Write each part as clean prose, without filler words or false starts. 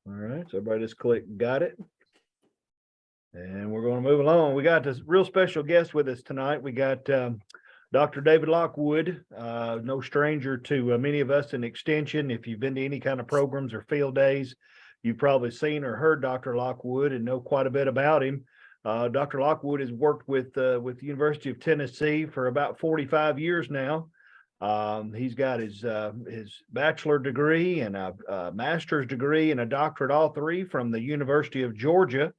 All right, so everybody just click got it. And we're going to move along. We got this real special guest with us tonight. We got Dr. David Lockwood, no stranger to many of us in Extension. If you've been to any kind of programs or field days, you've probably seen or heard Dr. Lockwood and know quite a bit about him. Dr. Lockwood has worked with the University of Tennessee for about 45 years now. He's got his bachelor degree and a master's degree and a doctorate, all three from the University of Georgia.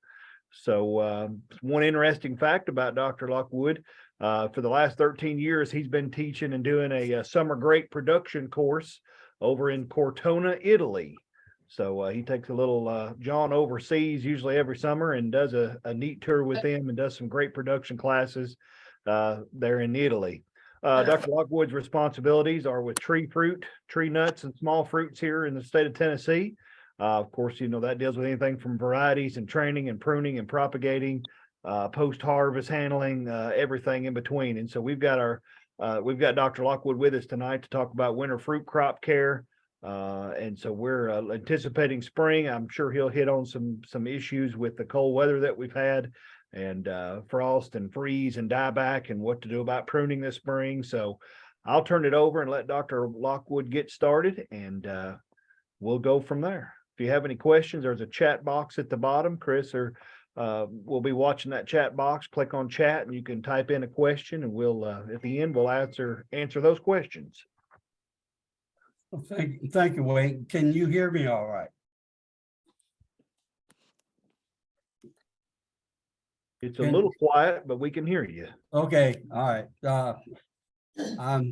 So one interesting fact about Dr. Lockwood, for the last 13 years, he's been teaching and doing a summer great production course over in Cortona, Italy. So he takes a little John overseas usually every summer and does a neat tour with him and does some great production classes there in Italy. Dr. Lockwood's responsibilities are with tree fruit, tree nuts, and small fruits here in the state of Tennessee. Of course, you know, that deals with anything from varieties and training and pruning and propagating, post-harvest handling, everything in between. And so we've got Dr. Lockwood with us tonight to talk about winter fruit crop care. And so we're anticipating spring. I'm sure he'll hit on some issues with the cold weather that we've had and frost and freeze and dieback and what to do about pruning this spring. So I'll turn it over and let Dr. Lockwood get started, and we'll go from there. If you have any questions, there's a chat box at the bottom. Chris or we'll be watching that chat box. Click on chat and you can type in a question, and we'll at the end we'll answer those questions. Well, thank you, Wayne. Can you hear me all right? It's a little quiet, but we can hear you. Okay, all right. I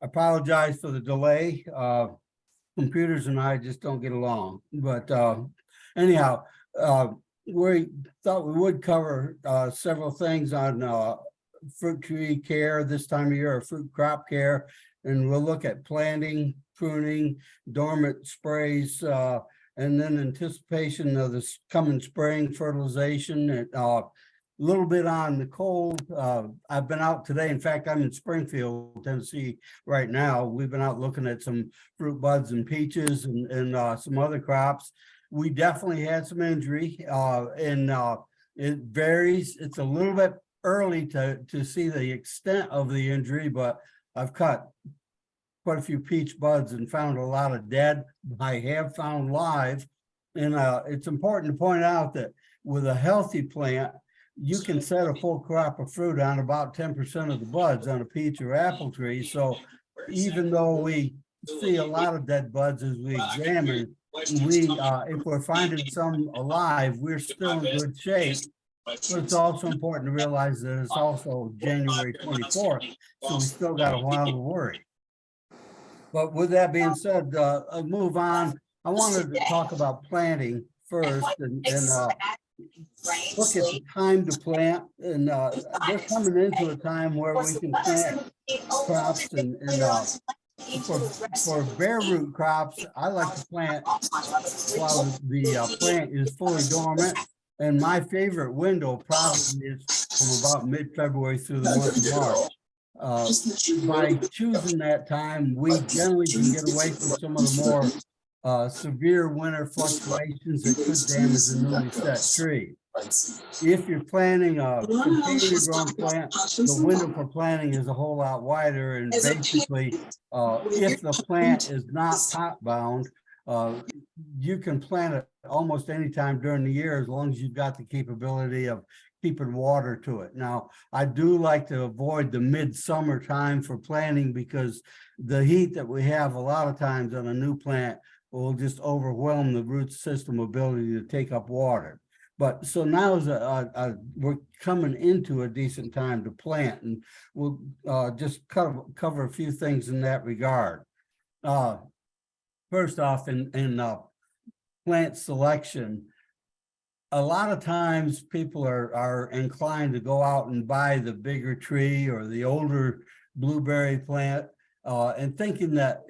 apologize for the delay. Computers and I just don't get along. But anyhow, we thought we would cover several things on fruit tree care this time of year, or fruit crop care, and we'll look at planting, pruning, dormant sprays, and then anticipation of this coming spring, fertilization, and a little bit on the cold. I've been out today. In fact, I'm in Springfield, Tennessee right now. We've been out looking at some fruit buds and peaches and some other crops. We definitely had some injury, and it varies. It's a little bit early to see the extent of the injury, but I've cut quite a few peach buds and found a lot of dead. I have found live, and it's important to point out that with a healthy plant, you can set a full crop of fruit on about 10% of the buds on a peach or apple tree. So even though we see a lot of dead buds as we examine, if we're finding some alive, we're still in good shape. But it's also important to realize that it's also January 24th, so we still got a while to worry. But with that being said, I'll move on. I wanted to talk about planting first and look at the time to plant. And we're coming into a time where we can plant crops and for bare root crops, I like to plant while the plant is fully dormant. And my favorite window probably is from about mid-February through the month of March. By choosing that time, we generally can get away from some of the more severe winter fluctuations that could damage the newly set tree. If you're planting a container grown plant, the window for planting is a whole lot wider, and basically, if the plant is not pot bound, you can plant it almost any time during the year as long as you've got the capability of keeping water to it. Now, I do like to avoid the midsummer time for planting because the heat that we have a lot of times on a new plant will just overwhelm the root system ability to take up water. But so now is we're coming into a decent time to plant, and we'll just cover a few things in that regard. First off, in plant selection, a lot of times people are inclined to go out and buy the bigger tree or the older blueberry plant, and thinking that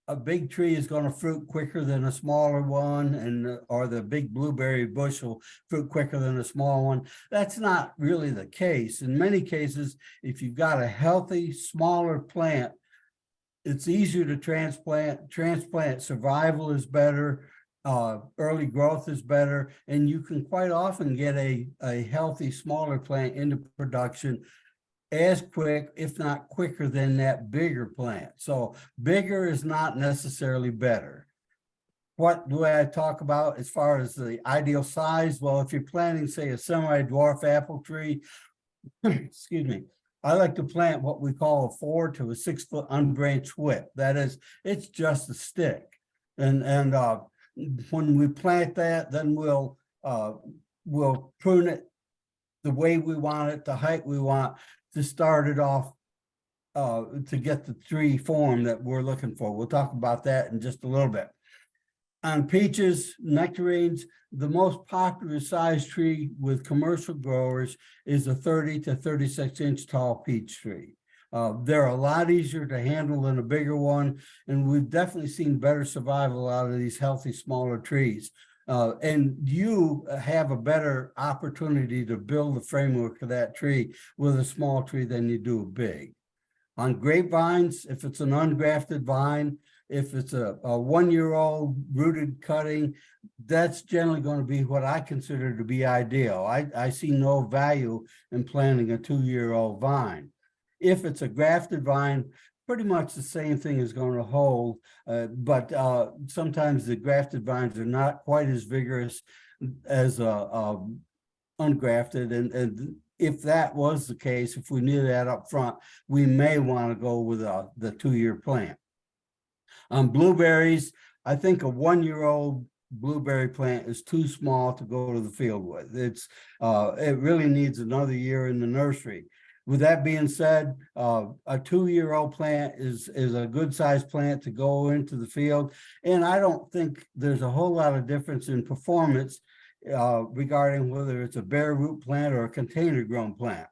a big tree is going to fruit quicker than a smaller one, and or the big blueberry bush will fruit quicker than a small one. That's not really the case. In many cases, if you've got a healthy, smaller plant, it's easier to transplant. Transplant survival is better. early growth is better, and you can quite often get a healthy, smaller plant into production as quick, if not quicker than that bigger plant. So bigger is not necessarily better. What do I talk about as far as the ideal size? Well, if you're planting, say, a semi-dwarf apple tree, excuse me, I like to plant what we call a 4 to a 6 foot unbranched whip. That is, it's just a stick. And when we plant that, then we'll prune it the way we want it, the height we want, to start it off to get the tree form that we're looking for. We'll talk about that in just a little bit. On peaches, nectarines, the most popular size tree with commercial growers is a 30 to 36 inch tall peach tree. They're a lot easier to handle than a bigger one, and we've definitely seen better survival out of these healthy, smaller trees. And you have a better opportunity to build the framework of that tree with a small tree than you do a big. On grapevines, if it's an ungrafted vine, if it's a 1-year-old rooted cutting, that's generally going to be what I consider to be ideal. I see no value in planting a 2-year-old vine. If it's a grafted vine, pretty much the same thing is going to hold, but sometimes the grafted vines are not quite as vigorous as ungrafted, and if that was the case, if we knew that up front, we may want to go with the 2-year plant. On blueberries, I think a 1-year-old blueberry plant is too small to go to the field with. It really needs another year in the nursery. With that being said, a 2-year-old plant is a good sized plant to go into the field. And I don't think there's a whole lot of difference in performance regarding whether it's a bare root plant or a container grown plant.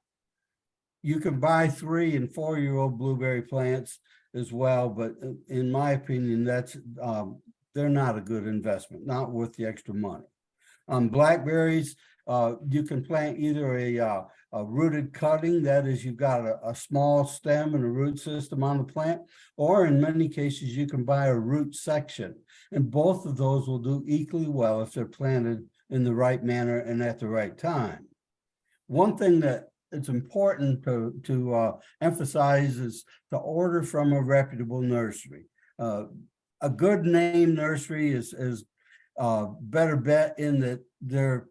You can buy 3- and 4-year-old blueberry plants as well, but in my opinion, they're not a good investment, not worth the extra money. On blackberries, you can plant either a rooted cutting, that is, you've got a small stem and a root system on the plant, or in many cases, you can buy a root section. And both of those will do equally well if they're planted in the right manner and at the right time. One thing that it's important to emphasize is to order from a reputable nursery. A good name nursery is better bet in that they're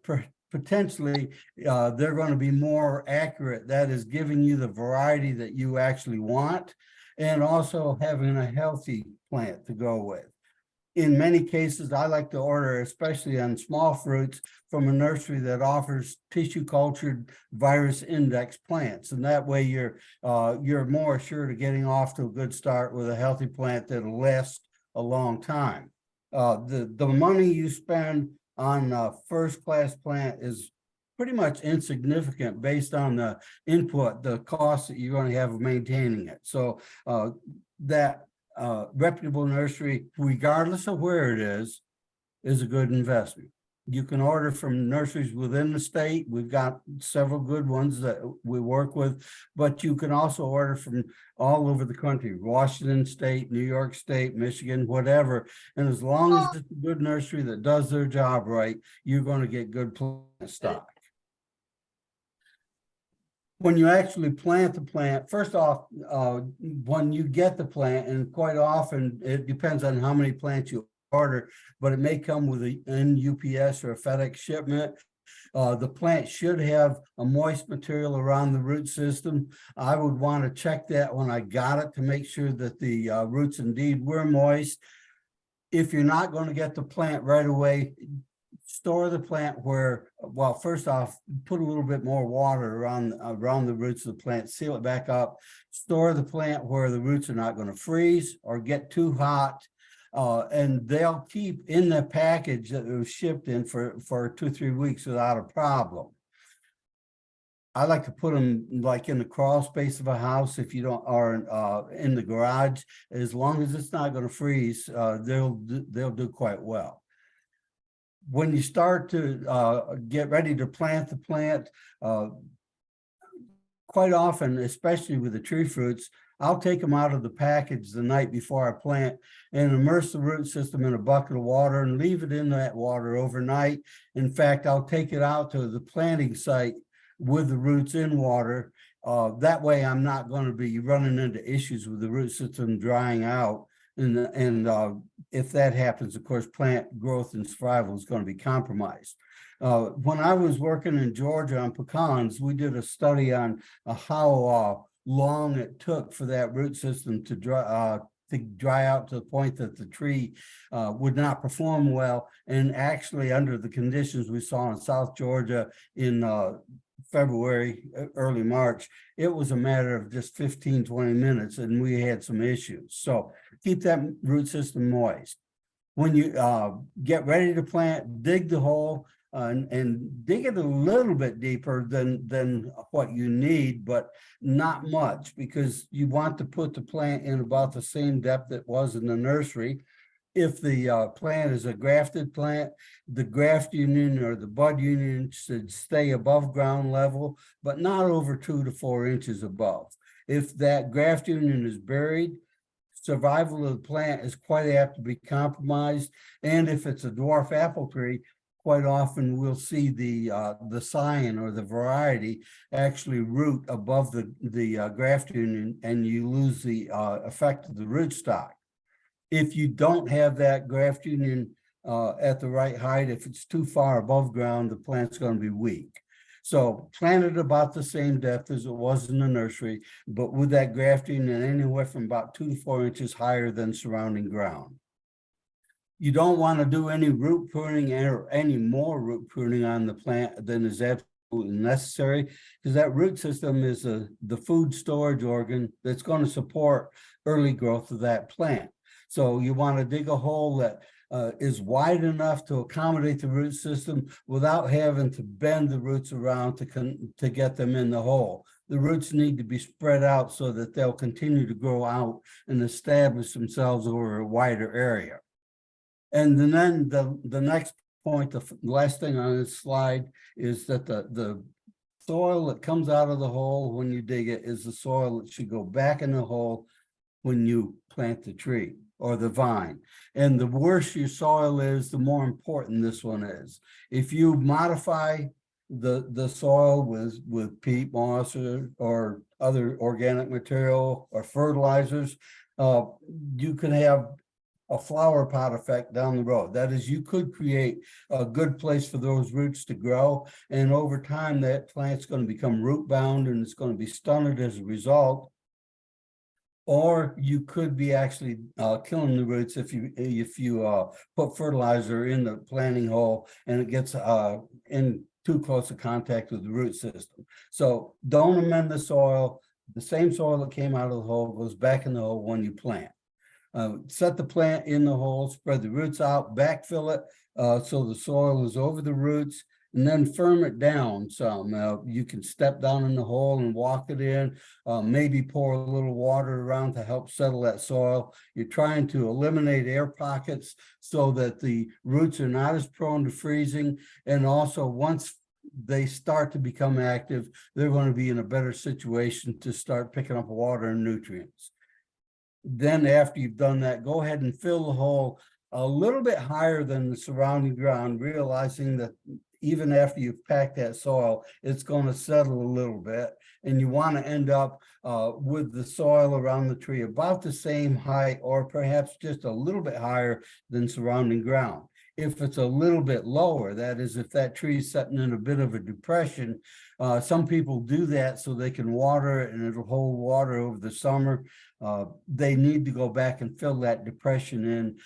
potentially they're going to be more accurate. That is, giving you the variety that you actually want, and also having a healthy plant to go with. In many cases, I like to order, especially on small fruits, from a nursery that offers tissue cultured virus index plants. And that way you're more assured of getting off to a good start with a healthy plant that'll last a long time. The money you spend on a first-class plant is pretty much insignificant based on the input, the cost that you're going to have of maintaining it. So that reputable nursery, regardless of where it is a good investment. You can order from nurseries within the state. We've got several good ones that we work with, but you can also order from all over the country, Washington State, New York State, Michigan, whatever. And as long as it's a good nursery that does their job right, you're going to get good plant stock. When you actually plant the plant, first off, when you get the plant, and quite often it depends on how many plants you order, but it may come with an UPS or a FedEx shipment. The plant should have a moist material around the root system. I would want to check that when I got it to make sure that the roots indeed were moist. If you're not going to get the plant right away, store the plant where, well, first off, put a little bit more water around the roots of the plant, seal it back up, store the plant where the roots are not going to freeze or get too hot. And they'll keep in the package that it was shipped in for 2-3 weeks without a problem. I like to put them like in the crawl space of a house, if you don't, or in the garage. As long as it's not going to freeze, they'll do quite well. When you start to get ready to plant the plant, quite often, especially with the tree fruits, I'll take them out of the package the night before I plant and immerse the root system in a bucket of water and leave it in that water overnight. In fact, I'll take it out to the planting site with the roots in water. That way I'm not going to be running into issues with the root system drying out. And if that happens, of course, plant growth and survival is going to be compromised. When I was working in Georgia on pecans, we did a study on how long it took for that root system to dry out to the point that the tree would not perform well. And actually, under the conditions we saw in South Georgia in February, early March, it was a matter of just 15, 20 minutes, and we had some issues. So keep that root system moist. When you get ready to plant, dig the hole and dig it a little bit deeper than what you need, but not much, because you want to put the plant in about the same depth it was in the nursery. If the plant is a grafted plant, the graft union or the bud union should stay above ground level, but not over 2 to 4 inches above. If that graft union is buried, survival of the plant is quite apt to be compromised. And if it's a dwarf apple tree, quite often we'll see the scion or the variety actually root above the graft union, and you lose the effect of the rootstock. If you don't have that graft union at the right height, if it's too far above ground, the plant's going to be weak. So plant it about the same depth as it was in the nursery, but with that graft union anywhere from about 2 to 4 inches higher than surrounding ground. You don't want to do any root pruning or any more root pruning on the plant than is absolutely necessary, because that root system is the food storage organ that's going to support early growth of that plant. So you want to dig a hole that is wide enough to accommodate the root system without having to bend the roots around to get them in the hole. The roots need to be spread out so that they'll continue to grow out and establish themselves over a wider area. And then the next point, the last thing on this slide, is that the soil that comes out of the hole when you dig it is the soil that should go back in the hole when you plant the tree or the vine. And the worse your soil is, the more important this one is. If you modify the soil with peat moss or other organic material or fertilizers, you can have a flower pot effect down the road. That is, you could create a good place for those roots to grow. And over time, that plant's going to become root bound and it's going to be stunted as a result. Or you could be actually killing the roots if you put fertilizer in the planting hole and it gets in too close a contact with the root system. So don't amend the soil. The same soil that came out of the hole goes back in the hole when you plant. Set the plant in the hole, spread the roots out, backfill it so the soil is over the roots, and then firm it down some. You can step down in the hole and walk it in, maybe pour a little water around to help settle that soil. You're trying to eliminate air pockets so that the roots are not as prone to freezing. And also, once they start to become active, they're going to be in a better situation to start picking up water and nutrients. Then after you've done that, go ahead and fill the hole a little bit higher than the surrounding ground, realizing that even after you've packed that soil, it's going to settle a little bit. And you want to end up with the soil around the tree about the same height or perhaps just a little bit higher than surrounding ground. If it's a little bit lower, that is, if that tree is sitting in a bit of a depression, some people do that so they can water it and it'll hold water over the summer. They need to go back and fill that depression in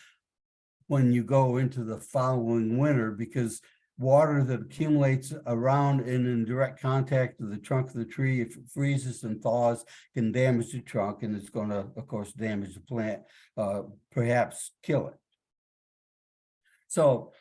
when you go into the following winter, because water that accumulates around and in direct contact with the trunk of the tree, if it freezes and thaws, can damage the trunk, and it's going to, of course, damage the plant, perhaps kill it. So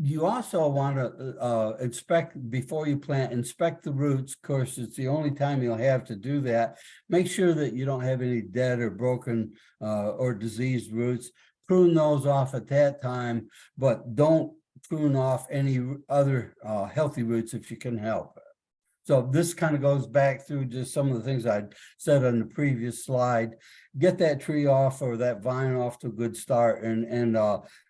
you also want to inspect before you plant, inspect the roots. Of course, it's the only time you'll have to do that. Make sure that you don't have any dead or broken or diseased roots. Prune those off at that time, but don't prune off any other healthy roots if you can help it. So this kind of goes back through just some of the things I'd said on the previous slide. Get that tree off or that vine off to a good start, and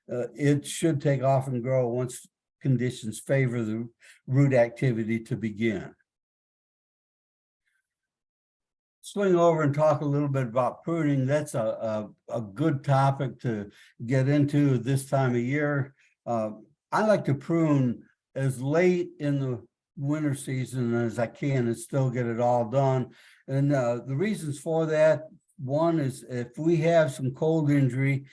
it should take off and grow once conditions favor the root activity to begin. Swing over and talk a little bit about pruning. That's a good topic to get into this time of year. I like to prune as late in the winter season as I can and still get it all done. And the reasons for that, one is if we have some cold injury,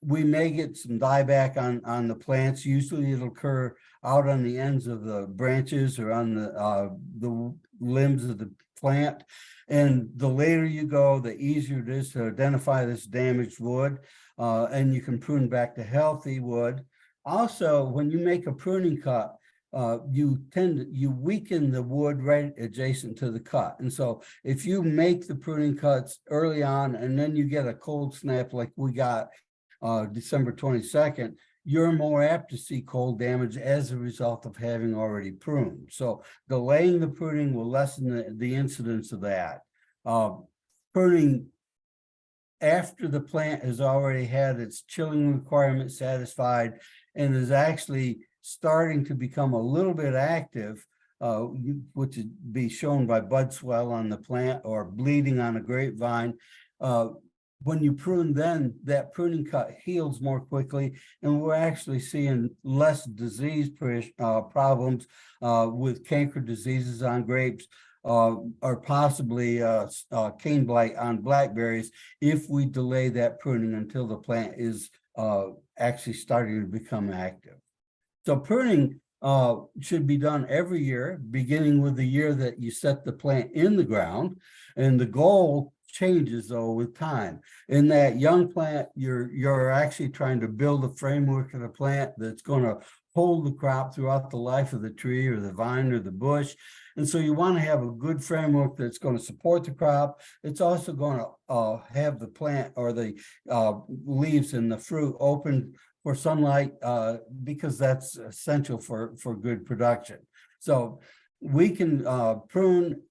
we may get some dieback on the plants. Usually it'll occur out on the ends of the branches or on the limbs of the plant. And the later you go, the easier it is to identify this damaged wood, and you can prune back to healthy wood. Also, when you make a pruning cut, you weaken the wood right adjacent to the cut. And so if you make the pruning cuts early on and then you get a cold snap like we got December 22nd, you're more apt to see cold damage as a result of having already pruned. So delaying the pruning will lessen the incidence of that. Pruning after the plant has already had its chilling requirement satisfied and is actually starting to become a little bit active, which would be shown by bud swell on the plant or bleeding on a grapevine. When you prune, then that pruning cut heals more quickly, and we're actually seeing less disease problems with canker diseases on grapes or possibly cane blight on blackberries if we delay that pruning until the plant is actually starting to become active. So pruning should be done every year, beginning with the year that you set the plant in the ground, and the goal changes though with time. In that young plant, you're actually trying to build a framework of the plant that's going to hold the crop throughout the life of the tree or the vine or the bush. And so you want to have a good framework that's going to support the crop. It's also going to have the plant or the leaves and the fruit open for sunlight because that's essential for good production. So we can prune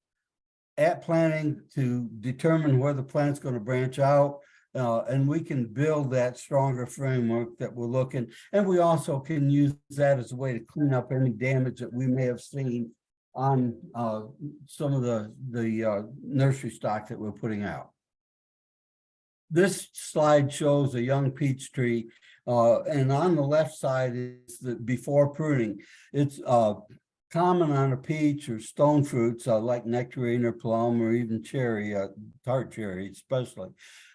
at planting to determine where the plant's going to branch out, and we can build that stronger framework that we're looking. And we also can use that as a way to clean up any damage that we may have seen on some of the nursery stock that we're putting out. This slide shows a young peach tree, and on the left side is the before pruning. It's common on a peach or stone fruits like nectarine or plum or even cherry, tart cherry especially,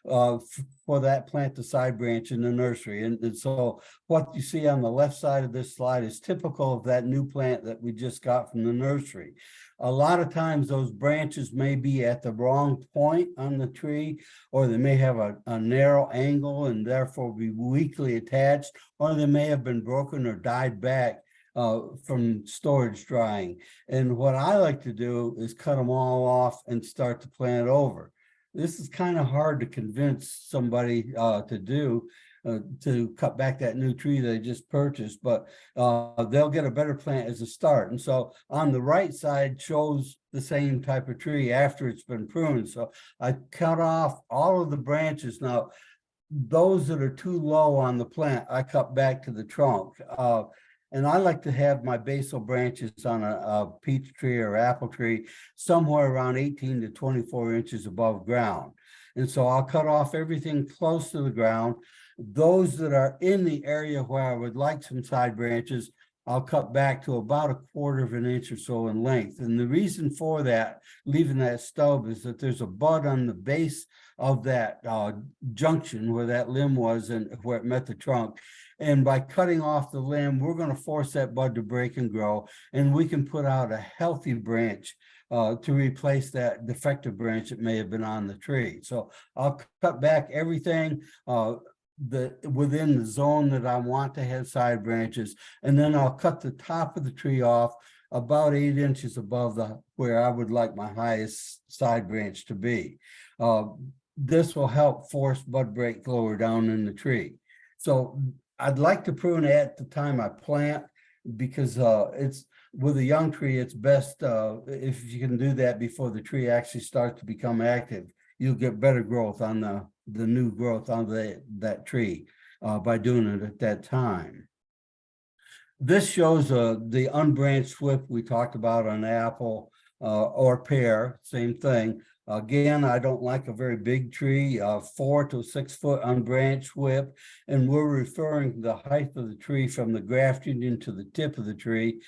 for that plant to side branch in the nursery. And so what you see on the left side of this slide is typical of that new plant that we just got from the nursery. A lot of times those branches may be at the wrong point on the tree, or they may have a narrow angle and therefore be weakly attached, or they may have been broken or died back from storage drying. And what I like to do is cut them all off and start to plant over. This is kind of hard to convince somebody to do, to cut back that new tree they just purchased, but they'll get a better plant as a start. And so on the right side shows the same type of tree after it's been pruned. So I cut off all of the branches. Now, those that are too low on the plant, I cut back to the trunk. And I like to have my basal branches on a peach tree or apple tree somewhere around 18 to 24 inches above ground. And so I'll cut off everything close to the ground. Those that are in the area where I would like some side branches, I'll cut back to about 1/4 of an inch or so in length. And the reason for that, leaving that stub, is that there's a bud on the base of that junction where that limb was and where it met the trunk. And by cutting off the limb, we're going to force that bud to break and grow, and we can put out a healthy branch to replace that defective branch that may have been on the tree. So I'll cut back everything within the zone that I want to have side branches, and then I'll cut the top of the tree off about 8 inches above where I would like my highest side branch to be. This will help force bud break lower down in the tree. So I'd like to prune at the time I plant. because it's with a young tree, it's best if you can do that before the tree actually starts to become active. You'll get better growth on the new growth on that tree by doing it at that time. This shows the unbranched whip we talked about on apple or pear, same thing. Again, I don't like a very big tree, 4 to 6 foot unbranched whip, and we're referring to the height of the tree from the graft union to the tip of the tree.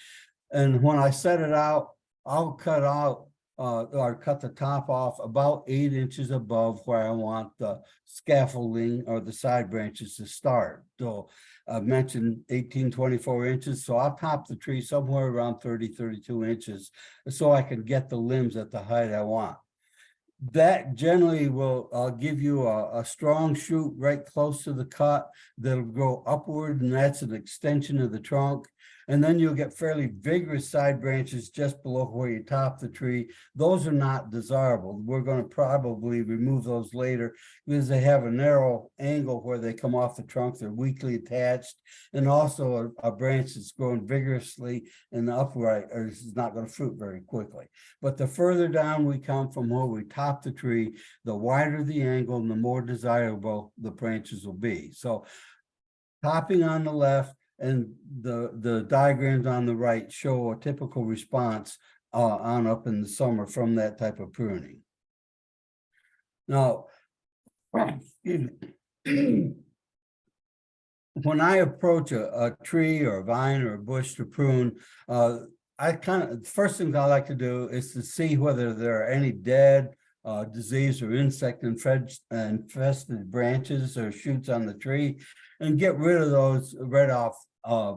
And when I set it out, I'll cut out or cut the top off about 8 inches above where I want the scaffolding or the side branches to start. So I mentioned 18, 24 inches. So I'll top the tree somewhere around 30, 32 inches so I can get the limbs at the height I want. That generally will give you a strong shoot right close to the cut that'll grow upward, and that's an extension of the trunk. And then you'll get fairly vigorous side branches just below where you top the tree. Those are not desirable. We're going to probably remove those later because they have a narrow angle where they come off the trunk. They're weakly attached, and also a branch that's growing vigorously and upright is not going to fruit very quickly. But the further down we come from where we top the tree, the wider the angle and the more desirable the branches will be. So topping on the left, and the diagrams on the right show a typical response on up in the summer from that type of pruning. Now, excuse me. When I approach a tree or a vine or a bush to prune, the first thing I like to do is to see whether there are any dead, disease or insect infested branches or shoots on the tree, and get rid of those right off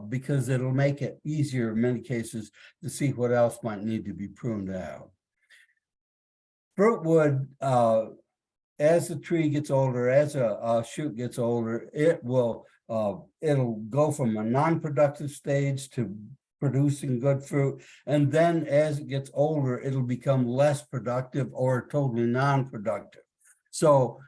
because it'll make it easier in many cases to see what else might need to be pruned out. Fruitwood, as the tree gets older, as a shoot gets older, it'll go from a non-productive stage to producing good fruit, and then as it gets older, it'll become less productive or totally non-productive. So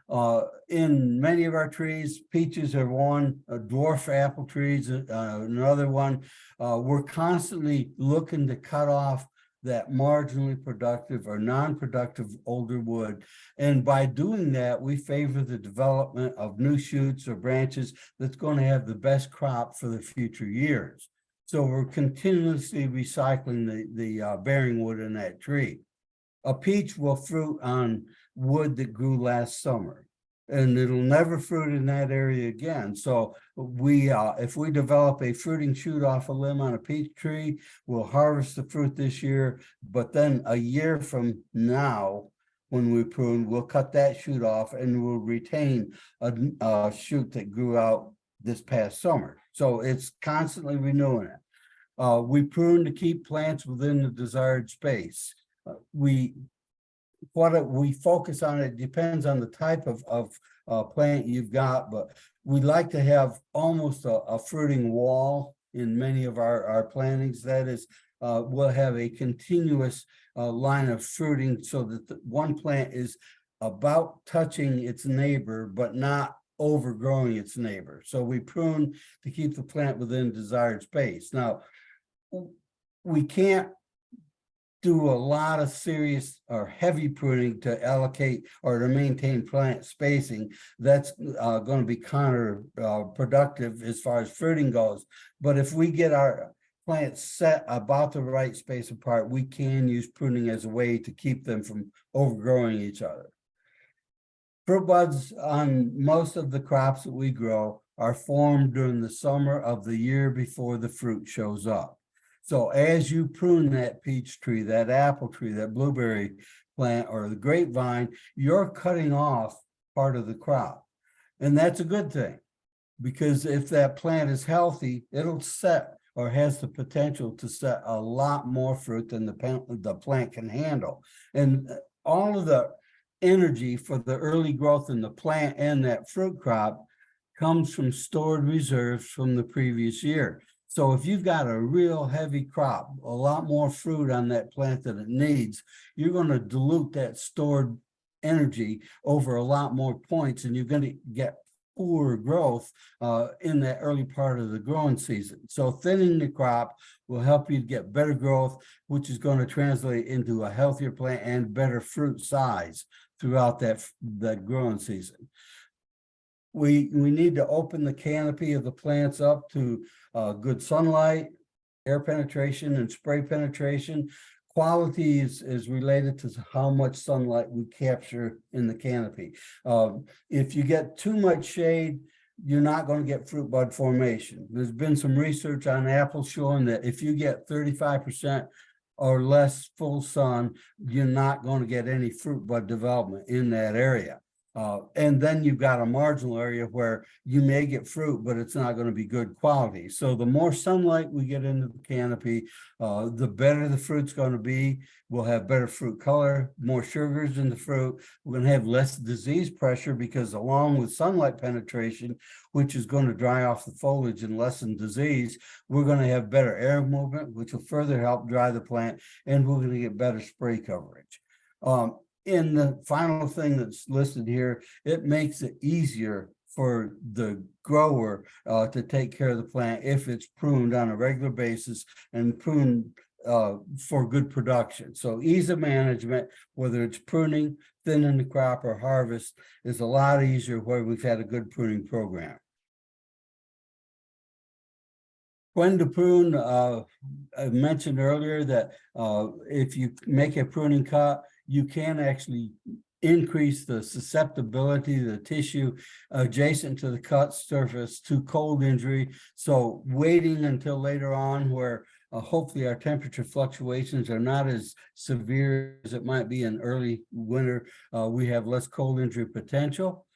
in many of our trees, peaches are one, dwarf apple trees, another one. We're constantly looking to cut off that marginally productive or non-productive older wood. And by doing that, we favor the development of new shoots or branches that's going to have the best crop for the future years. So we're continuously recycling the bearing wood in that tree. A peach will fruit on wood that grew last summer, and it'll never fruit in that area again. So if we develop a fruiting shoot off a limb on a peach tree, we'll harvest the fruit this year, but then a year from now, when we prune, we'll cut that shoot off and we'll retain a shoot that grew out this past summer. So it's constantly renewing it. We prune to keep plants within the desired space. What we focus on, it depends on the type of plant you've got, but we like to have almost a fruiting wall in many of our plantings. That is, we'll have a continuous line of fruiting so that the one plant is about touching its neighbor, but not overgrowing its neighbor. So we prune to keep the plant within desired space. Now, we can't do a lot of serious or heavy pruning to allocate or to maintain plant spacing. That's going to be counterproductive as far as fruiting goes. But if we get our plants set about the right space apart, we can use pruning as a way to keep them from overgrowing each other. Fruit buds on most of the crops that we grow are formed during the summer of the year before the fruit shows up. So as you prune that peach tree, that apple tree, that blueberry plant, or the grapevine, you're cutting off part of the crop. And that's a good thing, because if that plant is healthy, it'll set or has the potential to set a lot more fruit than the plant can handle. And all of the energy for the early growth in the plant and that fruit crop comes from stored reserves from the previous year. So if you've got a real heavy crop, a lot more fruit on that plant than it needs, you're going to dilute that stored energy over a lot more points, and you're going to get poor growth in that early part of the growing season. So thinning the crop will help you get better growth, which is going to translate into a healthier plant and better fruit size throughout that growing season. We need to open the canopy of the plants up to good sunlight, air penetration, and spray penetration. Quality is related to how much sunlight we capture in the canopy. If you get too much shade, you're not going to get fruit bud formation. There's been some research on apples showing that if you get 35% or less full sun, you're not going to get any fruit bud development in that area. And then you've got a marginal area where you may get fruit, but it's not going to be good quality. So the more sunlight we get into the canopy, the better the fruit's going to be. We'll have better fruit color, more sugars in the fruit. We're going to have less disease pressure because along with sunlight penetration, which is going to dry off the foliage and lessen disease, we're going to have better air movement, which will further help dry the plant, and we're going to get better spray coverage. In the final thing that's listed here, it makes it easier for the grower to take care of the plant if it's pruned on a regular basis and pruned for good production. So ease of management, whether it's pruning, thinning the crop, or harvest, is a lot easier where we've had a good pruning program. When to prune, I mentioned earlier that if you make a pruning cut, you can actually increase the susceptibility of the tissue adjacent to the cut surface to cold injury. So waiting until later on where hopefully our temperature fluctuations are not as severe as it might be in early winter, we have less cold injury potential.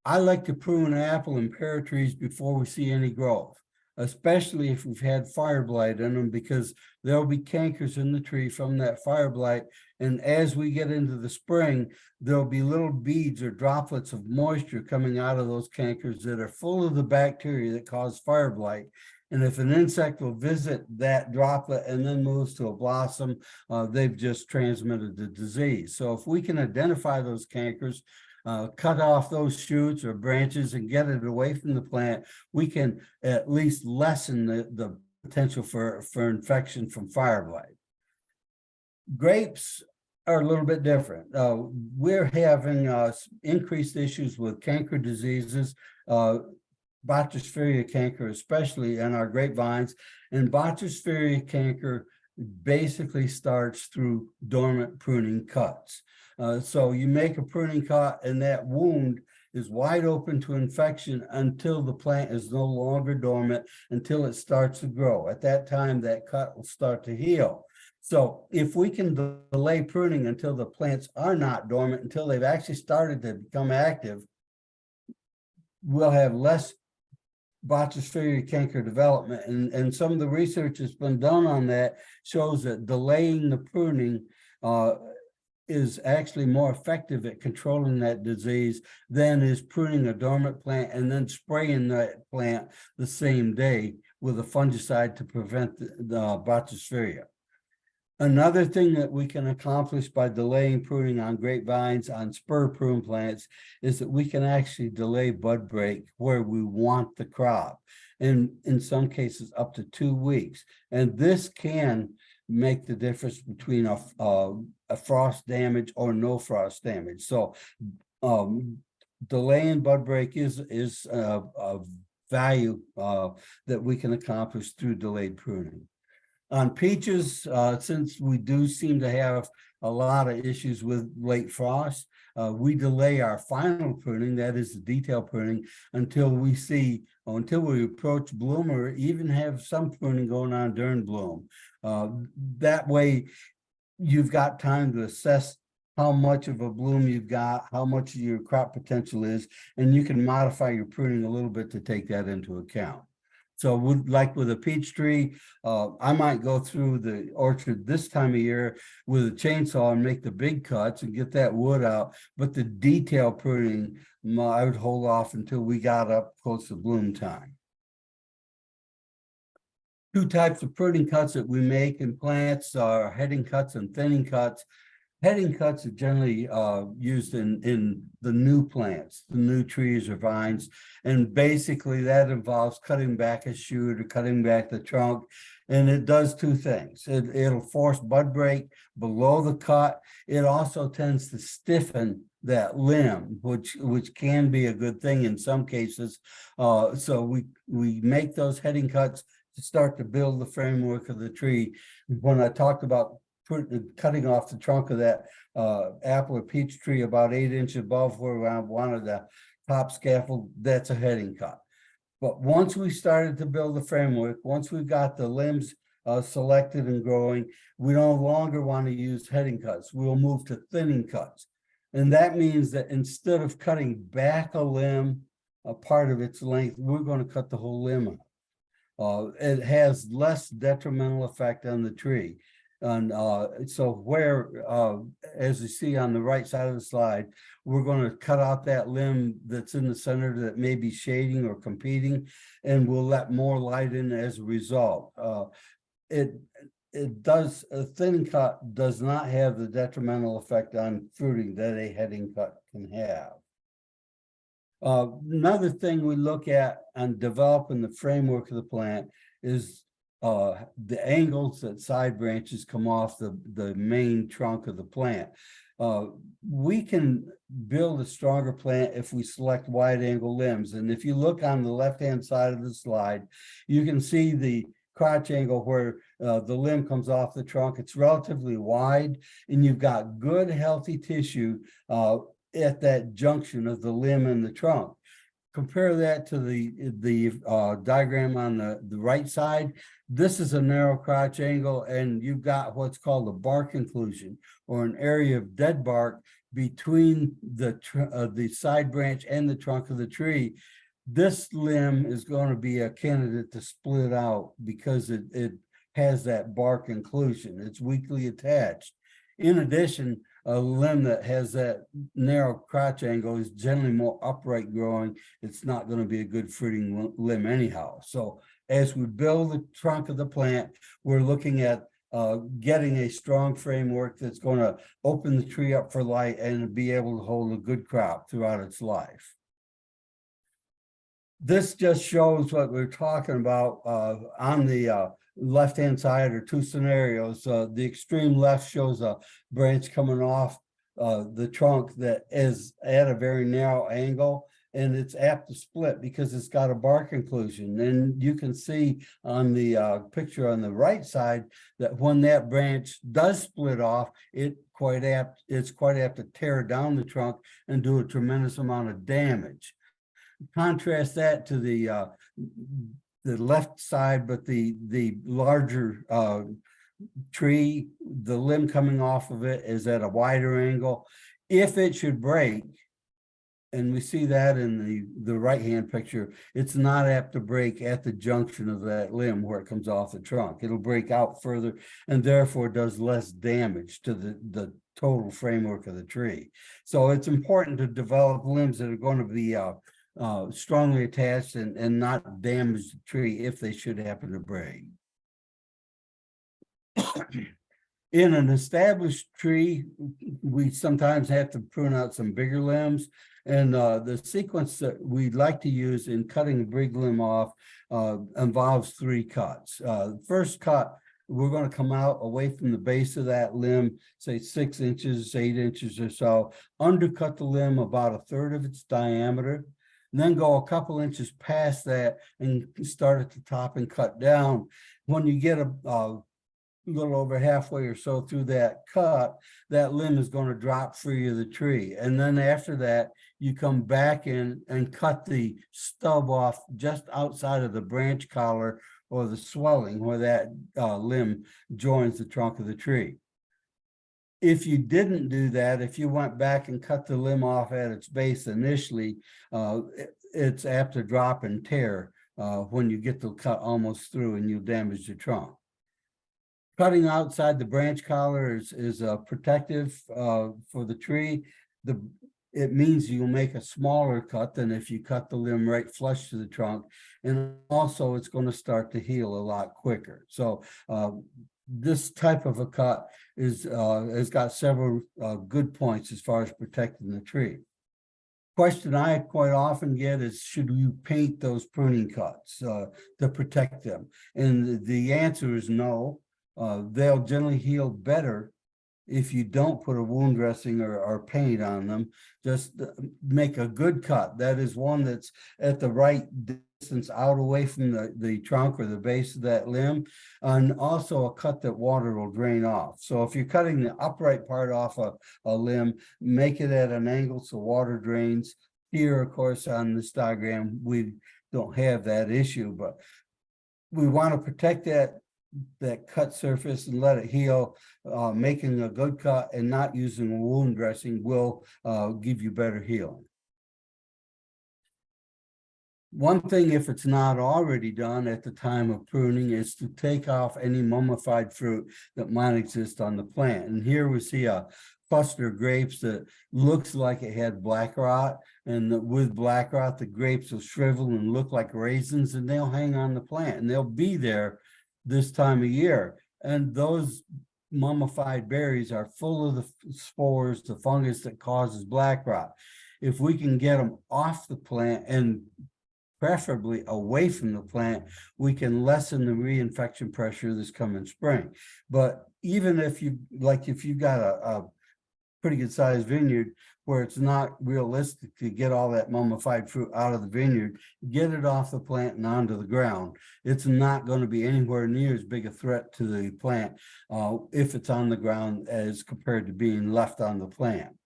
I like to prune apple and pear trees before we see any growth, especially if we've had fire blight in them, because there'll be cankers in the tree from that fire blight. And as we get into the spring, there'll be little beads or droplets of moisture coming out of those cankers that are full of the bacteria that cause fire blight. And if an insect will visit that droplet and then moves to a blossom, they've just transmitted the disease. So if we can identify those cankers, cut off those shoots or branches and get it away from the plant, we can at least lessen the potential for infection from fire blight. Grapes are a little bit different. We're having increased issues with canker diseases, Botrytis canker especially in our grapevines, and Botrytis canker basically starts through dormant pruning cuts. So you make a pruning cut and that wound is wide open to infection until the plant is no longer dormant, until it starts to grow. At that time, that cut will start to heal. So if we can delay pruning until the plants are not dormant, until they've actually started to become active, we'll have less Botrytis canker development. And some of the research that's been done on that shows that delaying the pruning is actually more effective at controlling that disease than is pruning a dormant plant and then spraying that plant the same day with a fungicide to prevent the Botrytis. Another thing that we can accomplish by delaying pruning on grapevines, on spur prune plants, is that we can actually delay bud break where we want the crop, and in some cases up to 2 weeks. And this can make the difference between a frost damage or no frost damage. So delaying bud break is a value that we can accomplish through delayed pruning. On peaches, since we do seem to have a lot of issues with late frost, we delay our final pruning, that is the detail pruning, until we approach bloom, or even have some pruning going on during bloom. That way, you've got time to assess how much of a bloom you've got, how much your crop potential is, and you can modify your pruning a little bit to take that into account. So like with a peach tree, I might go through the orchard this time of year with a chainsaw and make the big cuts and get that wood out. But the detail pruning, I would hold off until we got up close to bloom time. 2 types of pruning cuts that we make in plants are heading cuts and thinning cuts. Heading cuts are generally used in the new plants, the new trees or vines. And basically that involves cutting back a shoot or cutting back the trunk. And it does two things. It'll force bud break below the cut. It also tends to stiffen that limb, which can be a good thing in some cases. So we make those heading cuts to start to build the framework of the tree. When I talked about cutting off the trunk of that apple or peach tree about 8 inches above where I wanted the top scaffold, that's a heading cut. But once we started to build the framework, once we've got the limbs selected and growing, we no longer want to use heading cuts. We'll move to thinning cuts. And that means that instead of cutting back a limb, a part of its length, we're going to cut the whole limb out. It has less detrimental effect on the tree. And so where, as you see on the right side of the slide, we're going to cut out that limb that's in the center that may be shading or competing, and we'll let more light in as a result. It does, a thinning cut does not have the detrimental effect on fruiting that a heading cut can have. Another thing we look at on developing the framework of the plant is the angles that side branches come off the main trunk of the plant. We can build a stronger plant if we select wide angle limbs. And if you look on the left-hand side of the slide, you can see the crotch angle where the limb comes off the trunk. It's relatively wide, and you've got good healthy tissue at that junction of the limb and the trunk. Compare that to the diagram on the right side. This is a narrow crotch angle, and you've got what's called a bark inclusion, or an area of dead bark between the side branch and the trunk of the tree. This limb is going to be a candidate to split out because it has that bark inclusion. It's weakly attached. In addition, a limb that has that narrow crotch angle is generally more upright growing. It's not going to be a good fruiting limb anyhow. So as we build the trunk of the plant, we're looking at getting a strong framework that's going to open the tree up for light and be able to hold a good crop throughout its life. This just shows what we're talking about on the left-hand side are two scenarios. The extreme left shows a branch coming off the trunk that is at a very narrow angle, and it's apt to split because it's got a bark inclusion. And you can see on the picture on the right side that when that branch does split off, it's quite apt to tear down the trunk and do a tremendous amount of damage. Contrast that to the left side, but the larger tree, the limb coming off of it is at a wider angle. If it should break, and we see that in the right-hand picture, it's not apt to break at the junction of that limb where it comes off the trunk. It'll break out further and therefore does less damage to the total framework of the tree. So it's important to develop limbs that are going to be strongly attached and not damage the tree if they should happen to break. In an established tree, we sometimes have to prune out some bigger limbs, and the sequence that we like to use in cutting a big limb off involves 3 cuts. First cut, we're going to come out away from the base of that limb, say 6 inches, 8 inches or so, undercut the limb about 1/3 of its diameter, and then go a couple inches past that and start at the top and cut down. When you get a little over halfway or so through that cut, that limb is going to drop free of the tree. And then after that, you come back in and cut the stub off just outside of the branch collar or the swelling where that limb joins the trunk of the tree. If you didn't do that, if you went back and cut the limb off at its base initially, it's apt to drop and tear when you get the cut almost through, and you'll damage the trunk. Cutting outside the branch collar is protective for the tree. It means you'll make a smaller cut than if you cut the limb right flush to the trunk, and also it's going to start to heal a lot quicker. So this type of a cut is has got several good points as far as protecting the tree. Question I quite often get is, should you paint those pruning cuts to protect them? And the answer is no. They'll generally heal better if you don't put a wound dressing or paint on them. Just make a good cut. That is one that's at the right distance out away from the trunk or the base of that limb, and also a cut that water will drain off. So if you're cutting the upright part off a limb, make it at an angle so water drains. Here, of course, on this diagram, we don't have that issue, but we want to protect that cut surface and let it heal. Making a good cut and not using a wound dressing will give you better healing. One thing, if it's not already done at the time of pruning, is to take off any mummified fruit that might exist on the plant. And here we see a cluster of grapes that looks like it had black rot, and with black rot, the grapes will shrivel and look like raisins, and they'll hang on the plant, and they'll be there this time of year. And those mummified berries are full of the spores, the fungus that causes black rot. If we can get them off the plant and preferably away from the plant, we can lessen the reinfection pressure this coming spring. But even if you've got a pretty good sized vineyard where it's not realistic to get all that mummified fruit out of the vineyard, get it off the plant and onto the ground. It's not going to be anywhere near as big a threat to the plant if it's on the ground as compared to being left on the plant.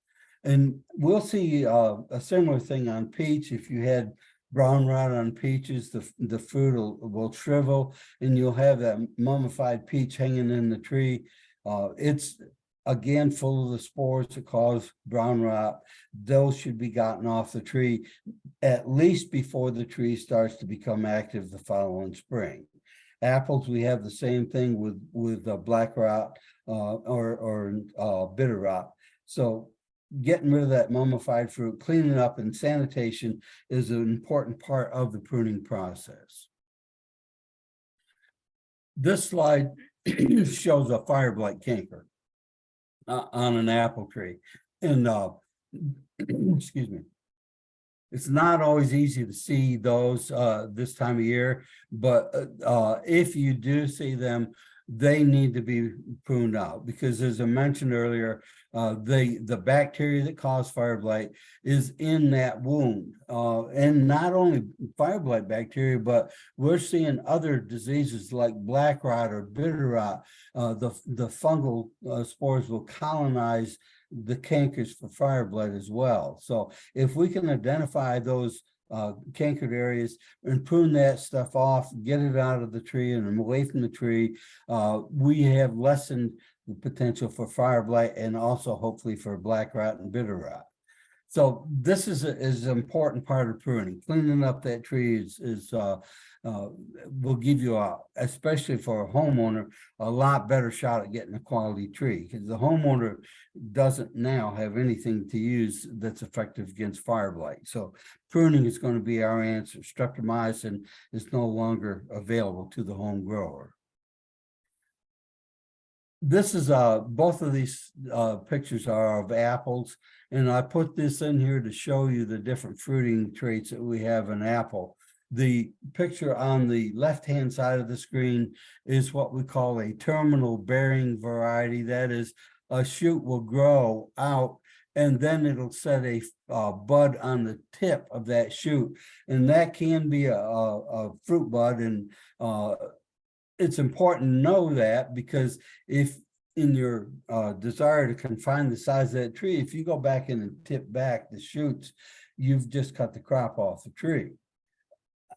And we'll see a similar thing on peach. If you had brown rot on peaches, the fruit will shrivel and you'll have that mummified peach hanging in the tree. It's again full of the spores that cause brown rot. Those should be gotten off the tree at least before the tree starts to become active the following spring. Apples, we have the same thing with black rot or bitter rot. So getting rid of that mummified fruit, cleaning up, and sanitation is an important part of the pruning process. This slide shows a fire blight canker on an apple tree, and excuse me, it's not always easy to see those this time of year, but if you do see them, they need to be pruned out, because as I mentioned earlier, the bacteria that cause fire blight is in that wound, and not only fire blight bacteria, but we're seeing other diseases like black rot or bitter rot. The fungal spores will colonize the cankers for fire blight as well. So if we can identify those cankered areas and prune that stuff off, get it out of the tree and away from the tree, we have lessened the potential for fire blight and also hopefully for black rot and bitter rot. So this is an important part of pruning. Cleaning up that tree will give you, especially for a homeowner, a lot better shot at getting a quality tree, because the homeowner doesn't now have anything to use that's effective against fire blight. So pruning is going to be our answer. Streptomycin is no longer available to the home grower. This is both of these pictures are of apples, and I put this in here to show you the different fruiting traits that we have in apple. The picture on the left-hand side of the screen is what we call a terminal bearing variety. That is, a shoot will grow out and then it'll set a bud on the tip of that shoot, and that can be a fruit bud. And it's important to know that, because if in your desire to confine the size of that tree, if you go back in and tip back the shoots, you've just cut the crop off the tree.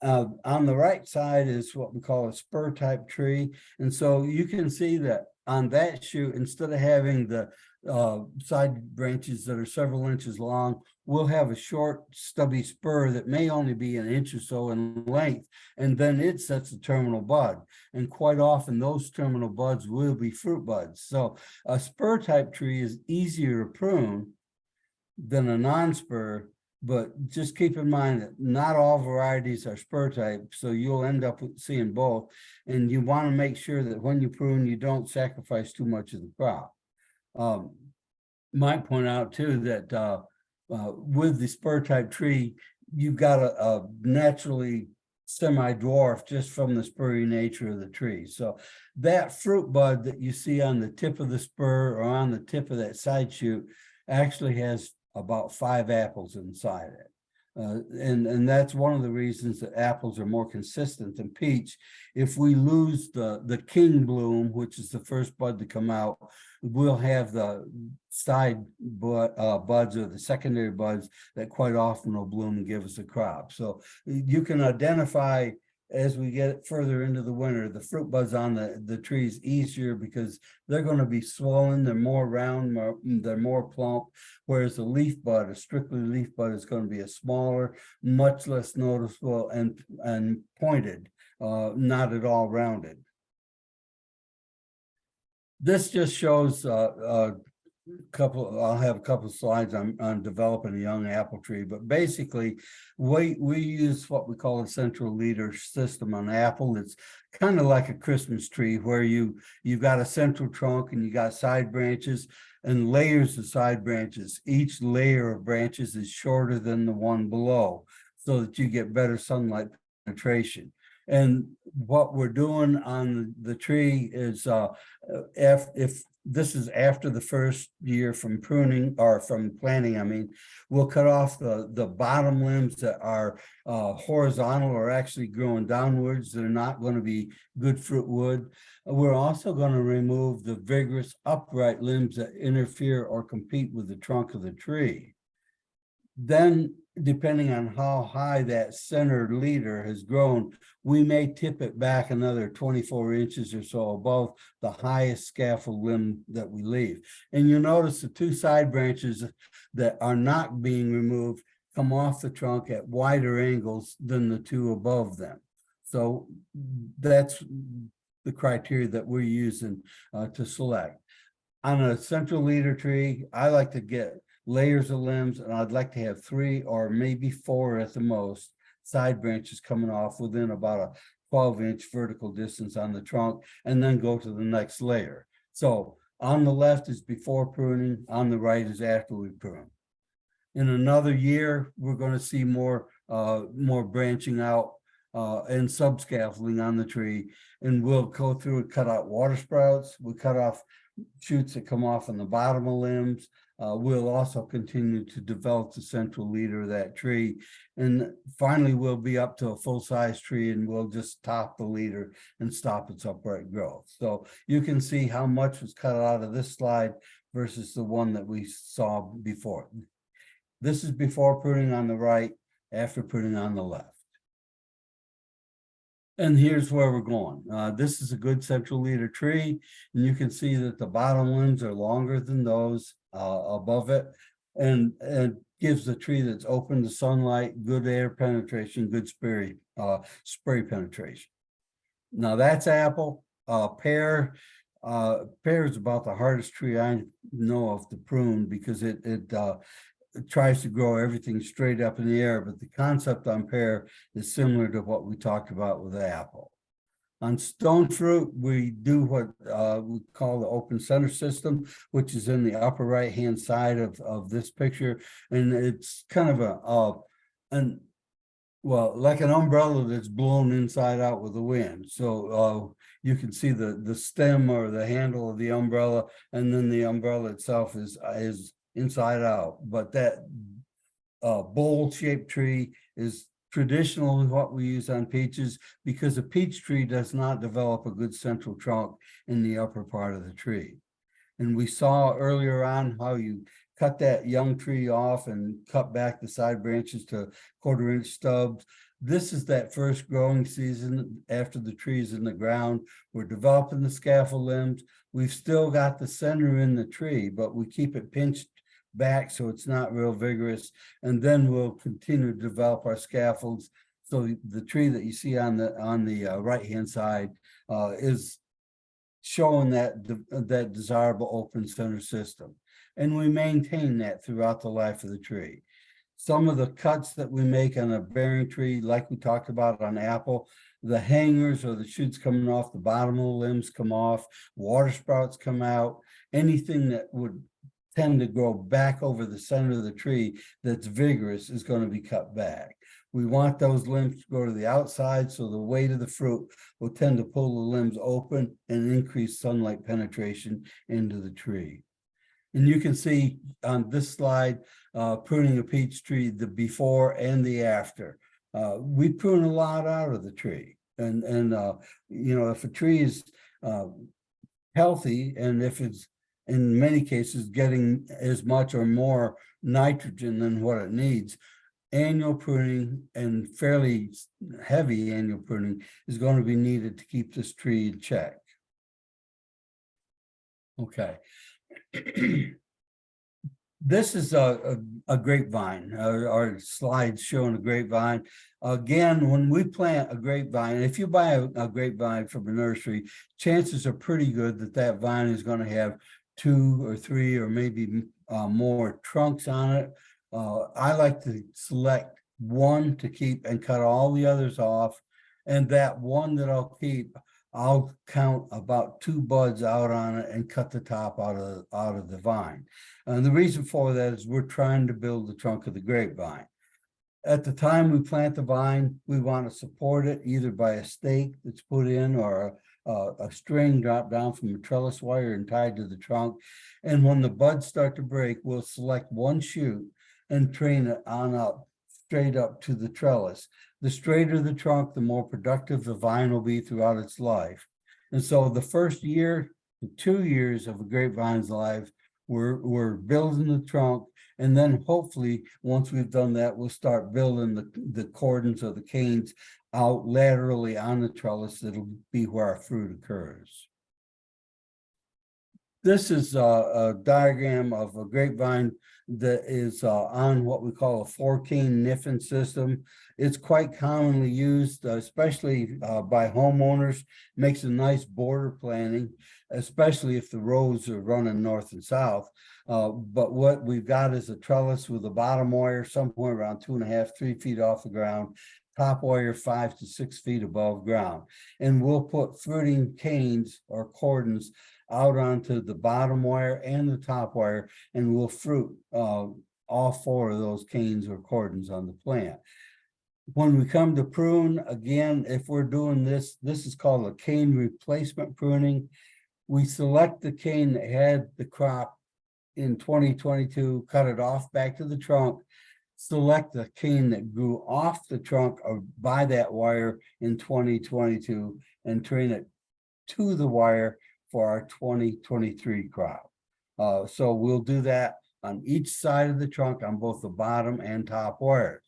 On the right side is what we call a spur type tree. And so you can see that on that shoot, instead of having the side branches that are several inches long, we'll have a short stubby spur that may only be an inch or so in length, and then it sets a terminal bud. And quite often those terminal buds will be fruit buds. So a spur type tree is easier to prune than a non-spur, But just keep in mind that not all varieties are spur type, so you'll end up seeing both. And you want to make sure that when you prune, you don't sacrifice too much of the crop. Might point out too that with the spur type tree, you've got a naturally semi-dwarf just from the spurry nature of the tree. So that fruit bud that you see on the tip of the spur or on the tip of that side shoot actually has about 5 apples inside it. And that's one of the reasons that apples are more consistent than peach. If we lose the king bloom, which is the first bud to come out, we'll have the side buds or the secondary buds that quite often will bloom and give us a crop. So you can identify as we get further into the winter, the fruit buds on the trees easier because they're going to be swollen, they're more round, they're more plump, whereas the leaf bud, a strictly leaf bud, is going to be a smaller, much less noticeable and pointed, not at all rounded. This just shows I'll have a couple of slides on developing a young apple tree, but basically we use what we call a central leader system on apple. It's kind of like a Christmas tree where you've got a central trunk and you got side branches and layers of side branches. Each layer of branches is shorter than the one below so that you get better sunlight penetration. And what we're doing on the tree is if this is after the first year from pruning or from planting, I mean, we'll cut off the bottom limbs that are horizontal or actually growing downwards. They're not going to be good fruit wood. We're also going to remove the vigorous upright limbs that interfere or compete with the trunk of the tree. Then, depending on how high that center leader has grown, we may tip it back another 24 inches or so above the highest scaffold limb that we leave. And you'll notice the 2 side branches that are not being removed come off the trunk at wider angles than the 2 above them. So that's the criteria that we're using to select. On a central leader tree, I like to get layers of limbs, and I'd like to have 3 or maybe 4 at the most side branches coming off within about a 12-inch vertical distance on the trunk, and then go to the next layer. So on the left is before pruning, on the right is after we prune. In another year, we're going to see more branching out and subscaffolding on the tree, and we'll go through and cut out water sprouts. We cut off shoots that come off on the bottom of limbs. We'll also continue to develop the central leader of that tree. And finally, we'll be up to a full-size tree and we'll just top the leader and stop its upright growth. So you can see how much was cut out of this slide versus the one that we saw before. This is before pruning on the right, after pruning on the left. And here's where we're going. This is a good central leader tree, and you can see that the bottom limbs are longer than those above it, and gives the tree that's open to sunlight, good air penetration, good spray penetration. Now that's apple. Pear is about the hardest tree I know of to prune because it tries to grow everything straight up in the air, but the concept on pear is similar to what we talked about with apple. On stone fruit, we do what we call the open center system, which is in the upper right-hand side of this picture. And it's kind of like an umbrella that's blown inside out with the wind. So you can see the stem or the handle of the umbrella, and then the umbrella itself is inside out. But that bowl-shaped tree is traditionally what we use on peaches, because a peach tree does not develop a good central trunk in the upper part of the tree. And we saw earlier on how you cut that young tree off and cut back the side branches to 1/4-inch stubs. This is that first growing season after the tree is in the ground. We're developing the scaffold limbs. We've still got the center in the tree, but we keep it pinched back so it's not real vigorous, and then we'll continue to develop our scaffolds. So the tree that you see on the right-hand side is showing that desirable open center system, and we maintain that throughout the life of the tree. Some of the cuts that we make on a bearing tree, like we talked about on apple, the hangers or the shoots coming off the bottom of the limbs come off, water sprouts come out, anything that would tend to grow back over the center of the tree that's vigorous is going to be cut back. We want those limbs to go to the outside, so the weight of the fruit will tend to pull the limbs open and increase sunlight penetration into the tree. And you can see on this slide, pruning a peach tree, the before and the after. We prune a lot out of the tree, and you know, if a tree is healthy, and if it's in many cases getting as much or more nitrogen than what it needs, annual pruning and fairly heavy annual pruning is going to be needed to keep this tree in check. Okay. This is a grapevine. Our slides showing a grapevine. Again, when we plant a grapevine, if you buy a grapevine from a nursery, chances are pretty good that that vine is going to have 2 or 3 or maybe more trunks on it. I like to select one to keep and cut all the others off. And that one that I'll keep, I'll count about 2 buds out on it and cut the top out of the vine. And the reason for that is we're trying to build the trunk of the grapevine. At the time we plant the vine, we want to support it either by a stake that's put in or a string dropped down from a trellis wire and tied to the trunk. And when the buds start to break, we'll select one shoot and train it on up, straight up to the trellis. The straighter the trunk, the more productive the vine will be throughout its life. And so the first year to 2 years of a grapevine's life, we're building the trunk. And then hopefully, once we've done that, we'll start building the cordons or the canes out laterally on the trellis. That'll be where our fruit occurs. This is a diagram of a grapevine that is on what we call a 4-cane niffin system. It's quite commonly used, especially by homeowners. Makes a nice border planting, especially if the rows are running north and south. But what we've got is a trellis with a bottom wire somewhere around 2.5 to 3 feet off the ground, top wire 5 to 6 feet above ground. And we'll put fruiting canes or cordons out onto the bottom wire and the top wire, and we'll fruit all 4 of those canes or cordons on the plant. When we come to prune, again, if we're doing this, this is called a cane replacement pruning. We select the cane that had the crop in 2022, cut it off back to the trunk, select the cane that grew off the trunk or by that wire in 2022, and train it to the wire for our 2023 crop. So we'll do that on each side of the trunk on both the bottom and top wires.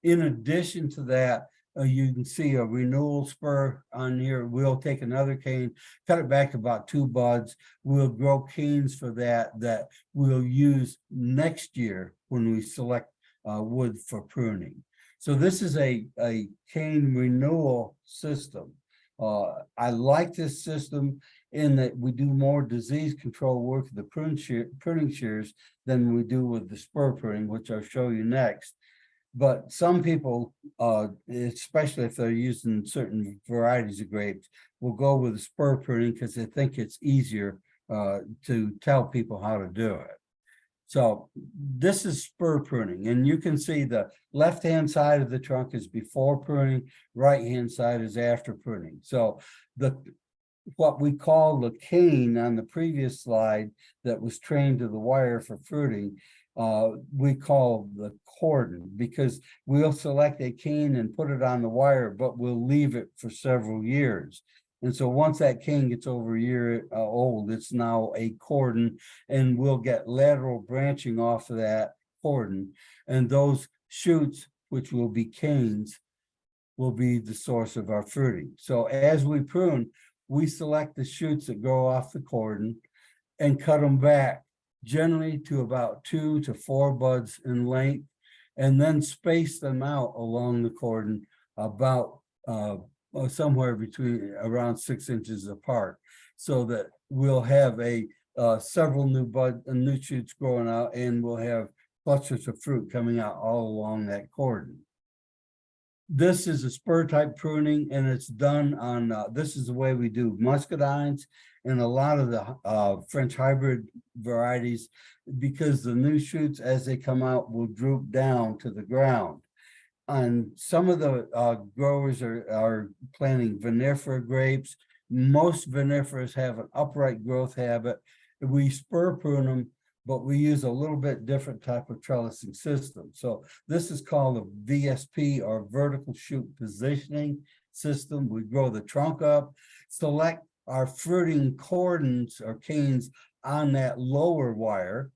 In addition to that, you can see a renewal spur on here. We'll take another cane, cut it back about 2 buds. We'll grow canes for that we'll use next year when we select wood for pruning. So this is a cane renewal system. I like this system in that we do more disease control work with the pruning shears than we do with the spur pruning, which I'll show you next. But some people, especially if they're using certain varieties of grapes, will go with the spur pruning because they think it's easier to tell people how to do it. So this is spur pruning, and you can see the left-hand side of the trunk is before pruning, right-hand side is after pruning. So what we call the cane on the previous slide that was trained to the wire for fruiting, we call the cordon, because we'll select a cane and put it on the wire, but we'll leave it for several years. And so once that cane gets over a year old, it's now a cordon, and we'll get lateral branching off of that cordon. And those shoots, which will be canes, will be the source of our fruiting. So as we prune, we select the shoots that grow off the cordon and cut them back, generally to about 2 to 4 buds in length, and then space them out along the cordon about somewhere between around 6 inches apart, so that we'll have several new shoots growing out, and we'll have clusters of fruit coming out all along that cordon. This is a spur type pruning, and it's done on, this is the way we do muscadines and a lot of the French hybrid varieties, because the new shoots as they come out will droop down to the ground. And some of the growers are planting vinifera grapes. Most vinifers have an upright growth habit. We spur prune them, but we use a little bit different type of trellising system. So this is called a VSP, or vertical shoot positioning system. We grow the trunk up, select our fruiting cordons or canes on that lower wire.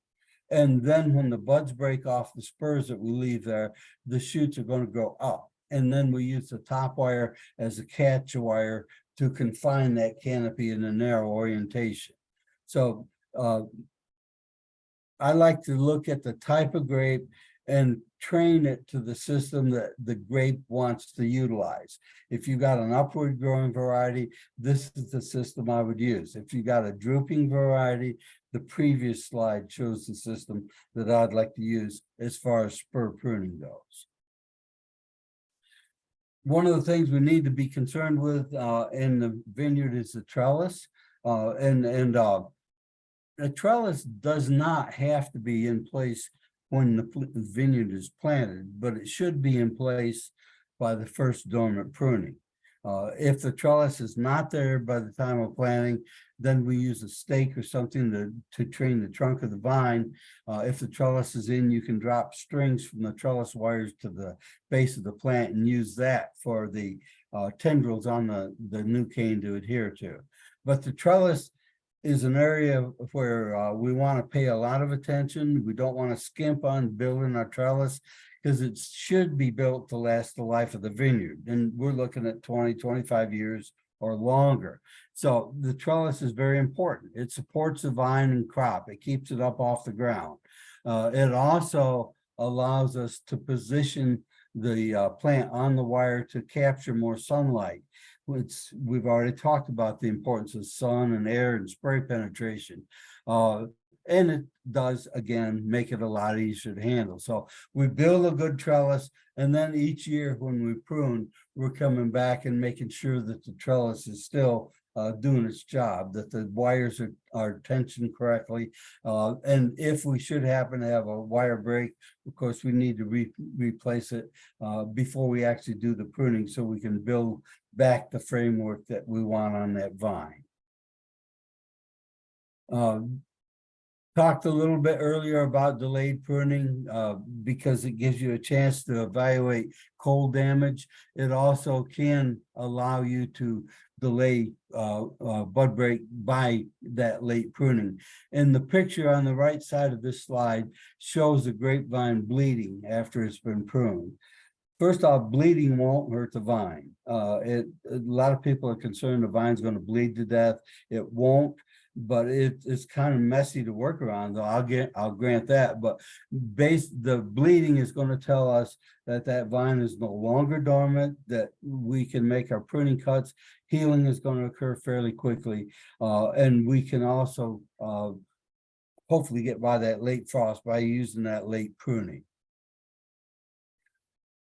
And then when the buds break off the spurs that we leave there, the shoots are going to grow up. And then we use the top wire as a catch wire to confine that canopy in a narrow orientation. So I like to look at the type of grape and train it to the system that the grape wants to utilize. If you got an upward growing variety, this is the system I would use. If you got a drooping variety, the previous slide shows the system that I'd like to use as far as spur pruning goes. One of the things we need to be concerned with in the vineyard is the trellis. A trellis does not have to be in place when the vineyard is planted, but it should be in place by the first dormant pruning. If the trellis is not there by the time of planting, then we use a stake or something to train the trunk of the vine. If the trellis is in, you can drop strings from the trellis wires to the base of the plant and use that for the tendrils on the new cane to adhere to. But the trellis is an area where we want to pay a lot of attention. We don't want to skimp on building our trellis, because it should be built to last the life of the vineyard. And we're looking at 20, 25 years or longer. So the trellis is very important. It supports the vine and crop. It keeps it up off the ground. It also allows us to position the plant on the wire to capture more sunlight. We've already talked about the importance of sun and air and spray penetration. And it does, again, make it a lot easier to handle. So we build a good trellis, and then each year when we prune, we're coming back and making sure that the trellis is still doing its job, that the wires are tensioned correctly. And if we should happen to have a wire break, of course, we need to replace it before we actually do the pruning, so we can build back the framework that we want on that vine. Talked a little bit earlier about delayed pruning because it gives you a chance to evaluate cold damage. It also can allow you to delay bud break by that late pruning. And the picture on the right side of this slide shows the grapevine bleeding after it's been pruned. First off, bleeding won't hurt the vine. A lot of people are concerned the vine's going to bleed to death. It won't. But it's kind of messy to work around, though. I'll grant that. But the bleeding is going to tell us that vine is no longer dormant, that we can make our pruning cuts. Healing is going to occur fairly quickly, and we can also hopefully get by that late frost by using that late pruning.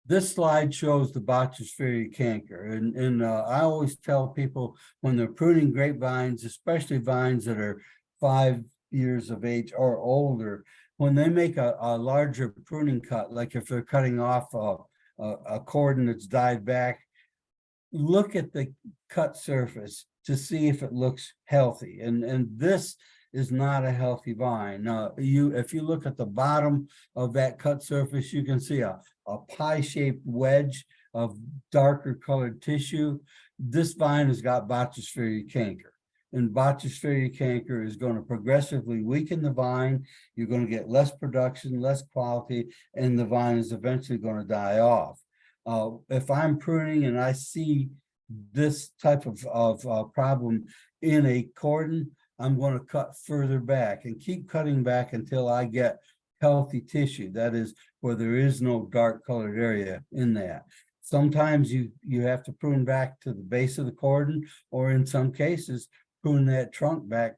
This slide shows the Botch's canker, and I always tell people when they're pruning grapevines, especially vines that are 5 years of age or older, when they make a larger pruning cut, like if they're cutting off a cordon that's dyed back, look at the cut surface to see if it looks healthy. And this is not a healthy vine. If you look at the bottom of that cut surface, you can see a pie-shaped wedge of darker colored tissue. This vine has got Botch's canker. And Botch's canker is going to progressively weaken the vine. You're going to get less production, less quality, and the vine is eventually going to die off. If I'm pruning and I see this type of problem in a cordon, I'm going to cut further back and keep cutting back until I get healthy tissue. That is, where there is no dark colored area in that. Sometimes you have to prune back to the base of the cordon, or in some cases, prune that trunk back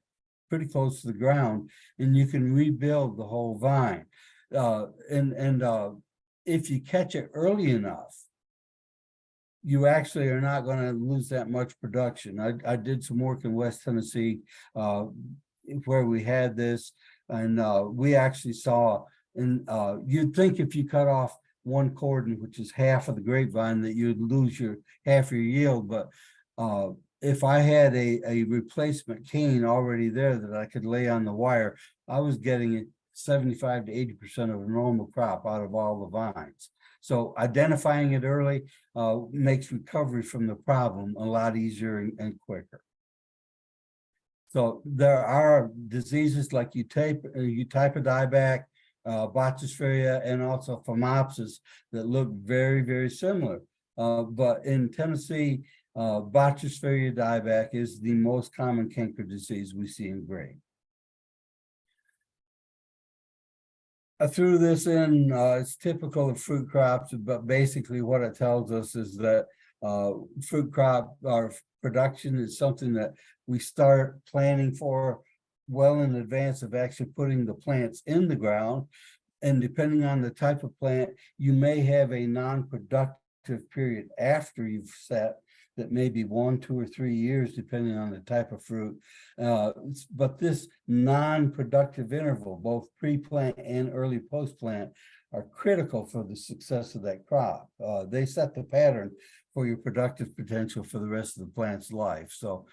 pretty close to the ground, and you can rebuild the whole vine. if you catch it early enough, you actually are not going to lose that much production. I did some work in West Tennessee where we had this, and we actually saw, and you'd think if you cut off one cordon, which is half of the grapevine, that you'd lose your half your yield. But if I had a replacement cane already there that I could lay on the wire, I was getting 75 to 80% of a normal crop out of all the vines. So identifying it early makes recovery from the problem a lot easier and quicker. So there are diseases like type of dieback, Botrytis and also Phomopsis that look very, very similar. But in Tennessee, Botrytis dieback is the most common canker disease we see in grape. I threw this in, it's typical of fruit crops, but basically what it tells us is that fruit crop or production is something that we start planning for well in advance of actually putting the plants in the ground. And depending on the type of plant, you may have a non-productive period after you've set that may be 1, 2, or 3 years, depending on the type of fruit. But this non-productive interval, both pre-plant and early post-plant, are critical for the success of that crop. They set the pattern for your productive potential for the rest of the plant's life. So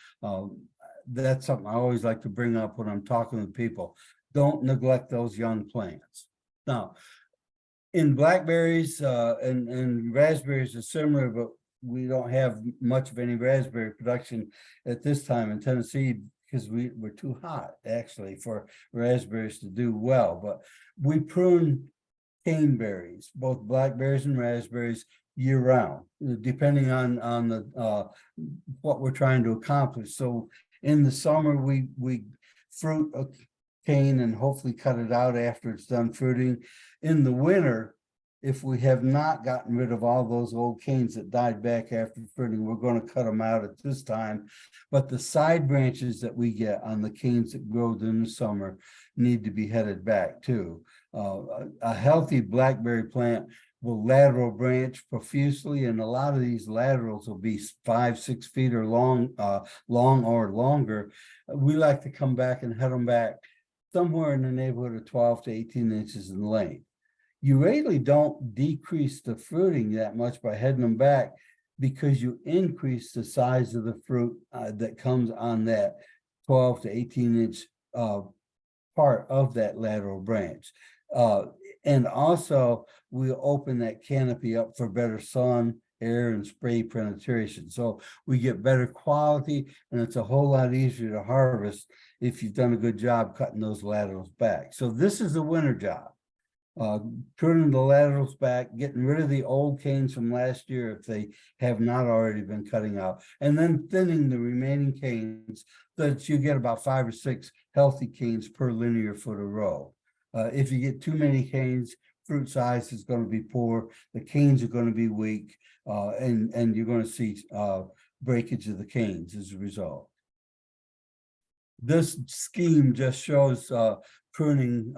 that's something I always like to bring up when I'm talking to people. Don't neglect those young plants. Now, in blackberries and raspberries are similar, but we don't have much of any raspberry production at this time in Tennessee because we're too hot actually for raspberries to do well. But we prune caneberries, both blackberries and raspberries, year round, depending on the what we're trying to accomplish. So in the summer, we fruit a cane and hopefully cut it out after it's done fruiting. In the winter, if we have not gotten rid of all those old canes that died back after fruiting, we're going to cut them out at this time. But the side branches that we get on the canes that grow during the summer need to be headed back too. A healthy blackberry plant will lateral branch profusely, and a lot of these laterals will be 5, 6 feet or long or longer. We like to come back and head them back somewhere in the neighborhood of 12 to 18 inches in length. You really don't decrease the fruiting that much by heading them back because you increase the size of the fruit that comes on that 12 to 18 inch part of that lateral branch. And also we open that canopy up for better sun, air, and spray penetration. So we get better quality, and it's a whole lot easier to harvest if you've done a good job cutting those laterals back. So this is a winter job. Pruning the laterals back, getting rid of the old canes from last year if they have not already been cutting out, and then thinning the remaining canes so that you get about 5 or 6 healthy canes per linear foot of row. If you get too many canes, fruit size is going to be poor, the canes are going to be weak, and you're going to see breakage of the canes as a result. This scheme just shows pruning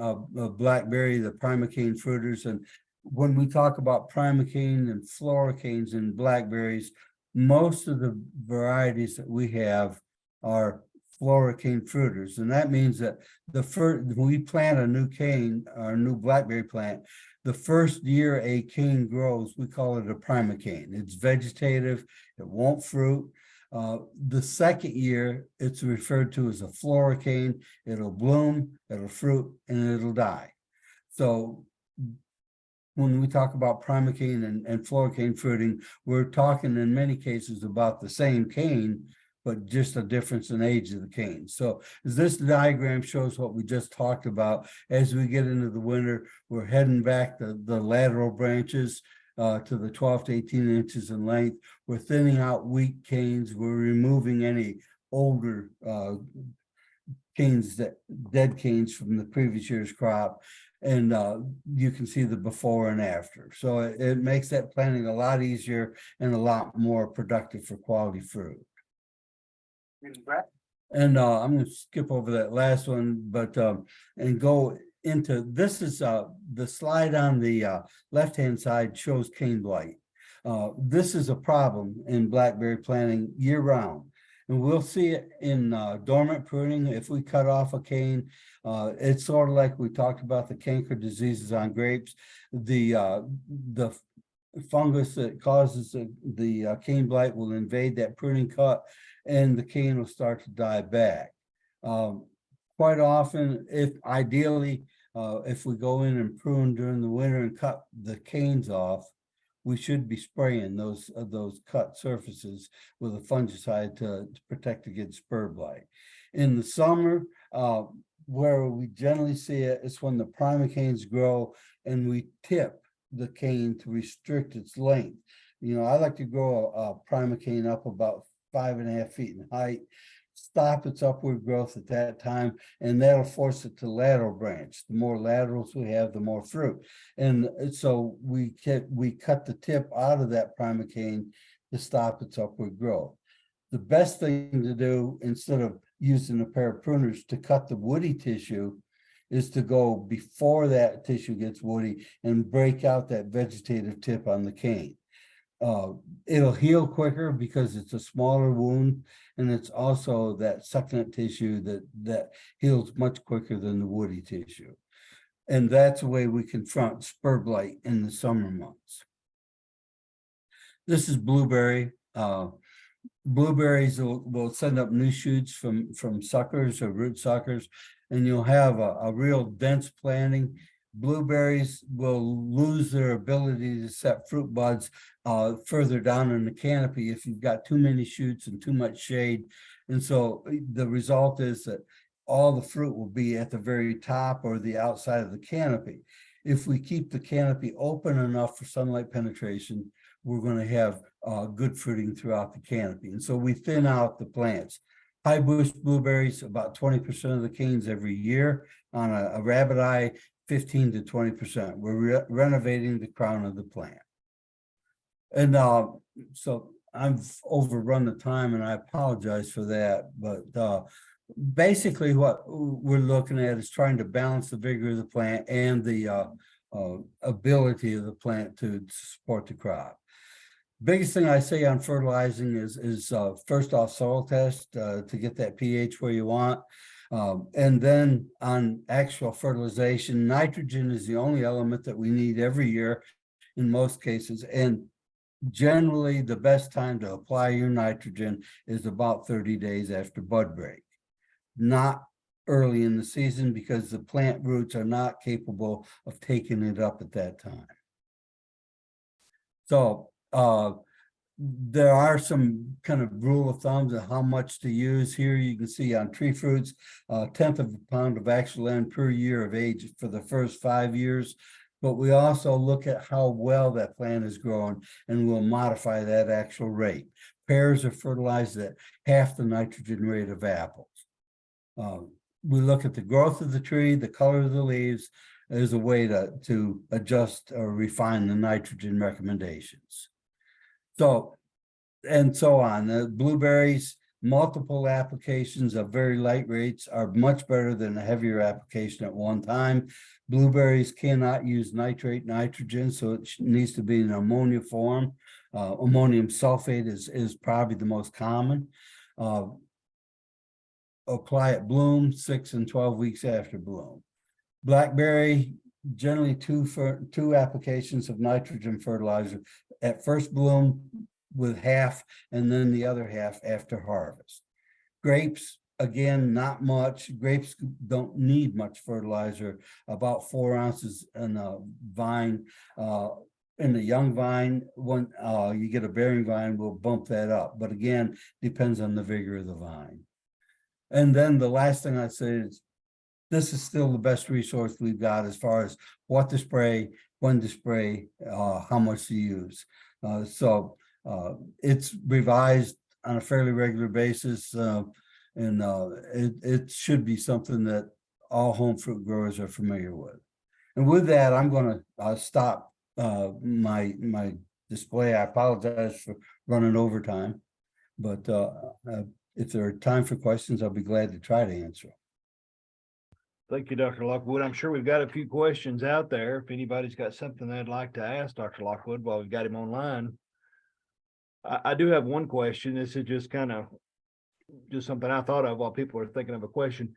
blackberry, the primocane fruiters. And when we talk about primocane and floricanes in blackberries, most of the varieties that we have are floricane fruiters. And that means that when we plant a new cane or a new blackberry plant, the first year a cane grows, we call it a primocane. It's vegetative, it won't fruit. The second year, it's referred to as a floricane. It'll bloom, it'll fruit, and it'll die. So when we talk about primocane and floricane fruiting, we're talking in many cases about the same cane, but just a difference in age of the cane. So this diagram shows what we just talked about. As we get into the winter, we're heading back the lateral branches to the 12 to 18 inches in length. We're thinning out weak canes. We're removing any older canes, dead canes from the previous year's crop. And you can see the before and after. So it makes that planting a lot easier and a lot more productive for quality fruit. And I'm going to skip over that last one, but and go into, this is the slide on the left-hand side shows cane blight. This is a problem in blackberry planting year round. And we'll see it in dormant pruning. If we cut off a cane, it's sort of like we talked about the canker diseases on grapes. The fungus that causes the cane blight will invade that pruning cut, and the cane will start to die back. Quite often, ideally, if we go in and prune during the winter and cut the canes off, we should be spraying those cut surfaces with a fungicide to protect against spur blight. In the summer, where we generally see it is when the primocanes grow and we tip the cane to restrict its length. You know, I like to grow a primocane up about 5.5 feet in height, stop its upward growth at that time, and that'll force it to lateral branch. The more laterals we have, the more fruit. And so we cut the tip out of that primocane to stop its upward growth. The best thing to do, instead of using a pair of pruners to cut the woody tissue, is to go before that tissue gets woody and break out that vegetative tip on the cane. It'll heal quicker because it's a smaller wound, and it's also that succulent tissue that heals much quicker than the woody tissue. And that's the way we confront spur blight in the summer months. This is blueberry. Blueberries will send up new shoots from suckers or root suckers, and you'll have a real dense planting. Blueberries will lose their ability to set fruit buds further down in the canopy if you've got too many shoots and too much shade. And so the result is that all the fruit will be at the very top or the outside of the canopy. If we keep the canopy open enough for sunlight penetration, we're going to have good fruiting throughout the canopy. And so we thin out the plants. High bush blueberries, about 20% of the canes every year. On a rabbit eye, 15 to 20%. We're renovating the crown of the plant. And so I've overrun the time, and I apologize for that. But basically what we're looking at is trying to balance the vigor of the plant and the ability of the plant to support the crop. Biggest thing I say on fertilizing is first off soil test to get that pH where you want. And then on actual fertilization, nitrogen is the only element that we need every year in most cases. And generally the best time to apply your nitrogen is about 30 days after bud break, not early in the season, because the plant roots are not capable of taking it up at that time. So there are some kind of rule of thumbs of how much to use. Here you can see on tree fruits, 1/10 of a pound of actual N per year of age for the first 5 years. But we also look at how well that plant is growing, and we'll modify that actual rate. Pears are fertilized at half the nitrogen rate of apples. We look at the growth of the tree, the color of the leaves, as a way to adjust or refine the nitrogen recommendations. So, and so on. The blueberries, multiple applications of very light rates are much better than a heavier application at one time. Blueberries cannot use nitrate nitrogen, so it needs to be in ammonia form. Ammonium sulfate is probably the most common. Apply at bloom, 6 and 12 weeks after bloom. Blackberry, generally two applications of nitrogen fertilizer at first bloom with half, and then the other half after harvest. Grapes, again, not much. Grapes don't need much fertilizer, about 4 ounces in a vine. In a young vine, when you get a bearing vine, we'll bump that up. But again, depends on the vigor of the vine. And then the last thing I'd say is, this is still the best resource we've got as far as what to spray, when to spray, how much to use. So it's revised on a fairly regular basis, and it should be something that all home fruit growers are familiar with. And with that, I'm going to stop my display. I apologize for running over time, but if there are time for questions, I'll be glad to try to answer. Thank you, Dr. Lockwood. I'm sure we've got a few questions out there. If anybody's got something they'd like to ask Dr. Lockwood while we've got him online. I do have one question. This is just kind of just something I thought of while people are thinking of a question.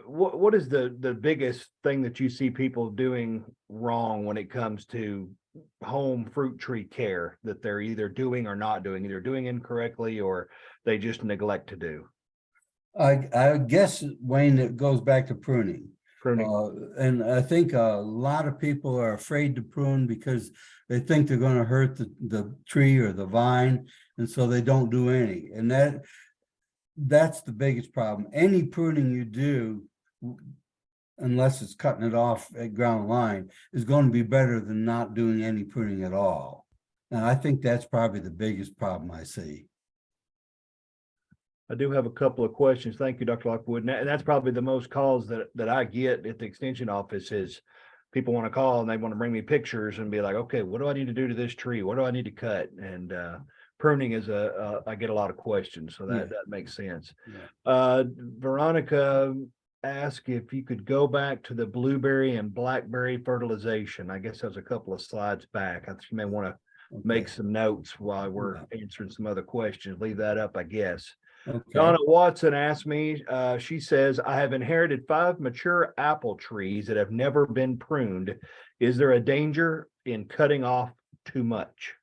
What is the biggest thing that you see people doing wrong when it comes to home fruit tree care that they're either doing or not doing, either doing incorrectly or they just neglect to do? I guess, Wayne, it goes back to pruning. Pruning. And I think a lot of people are afraid to prune because they think they're going to hurt the tree or the vine, and so they don't do any. And that's the biggest problem. Any pruning you do, unless it's cutting it off at ground line, is going to be better than not doing any pruning at all. And I think that's probably the biggest problem I see. I do have a couple of questions. Thank you, Dr. Lockwood. And that's probably the most calls that I get at the extension office is people want to call and they want to bring me pictures and be like, okay, what do I need to do to this tree? What do I need to cut? And pruning is I get a lot of questions, so that makes sense. Yeah. Veronica asked if you could go back to the blueberry and blackberry fertilization. I guess that was a couple of slides back. I think you may want to make some notes while we're answering some other questions. Leave that up, I guess. Okay. Donna Watson asked me, she says, I have inherited 5 mature apple trees that have never been pruned. Is there a danger in cutting off too much?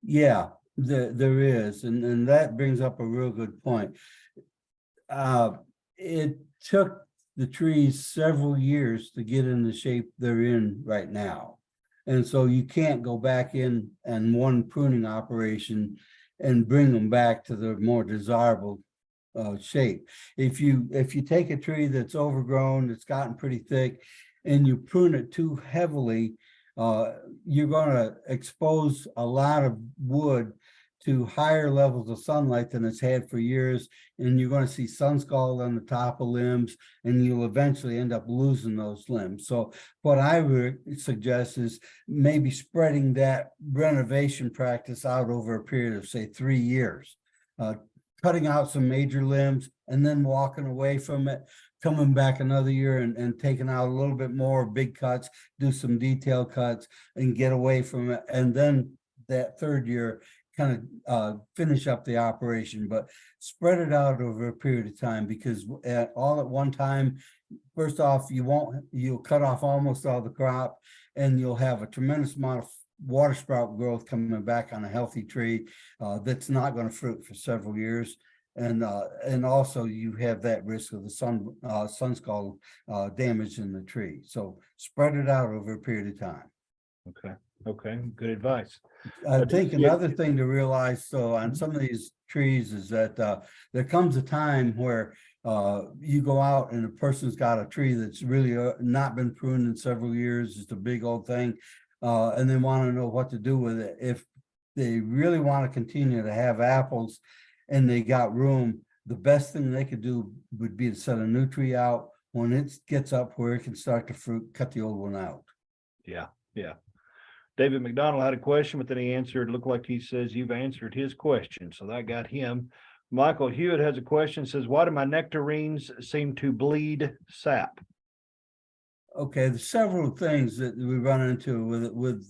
Yeah, there is. And that brings up a real good point. It took the trees several years to get in the shape they're in right now. And so you can't go back in and one pruning operation and bring them back to the more desirable shape. If you take a tree that's overgrown, it's gotten pretty thick, and you prune it too heavily, you're going to expose a lot of wood to higher levels of sunlight than it's had for years, and you're going to see sun scald on the top of limbs, and you'll eventually end up losing those limbs. So what I would suggest is maybe spreading that renovation practice out over a period of, say, 3 years, cutting out some major limbs and then walking away from it, coming back another year and taking out a little bit more big cuts, do some detail cuts and get away from it. And then that 3rd year, kind of finish up the operation, but spread it out over a period of time, because all at one time, first off, you'll cut off almost all the crop, and you'll have a tremendous amount of water sprout growth coming back on a healthy tree that's not going to fruit for several years. And also you have that risk of the sun scald damage in the tree. So spread it out over a period of time. Okay, good advice. I think another thing to realize, so on some of these trees, is that there comes a time where you go out and a person's got a tree that's really not been pruned in several years, it's a big old thing, and they want to know what to do with it. If they really want to continue to have apples and they got room, the best thing they could do would be to set a new tree out. When it gets up where it can start to fruit, cut the old one out. Yeah. David McDonald had a question, but then he answered, looked like he says you've answered his question. So that got him. Michael Hewitt has a question, says, why do my nectarines seem to bleed sap? Okay, there's several things that we run into with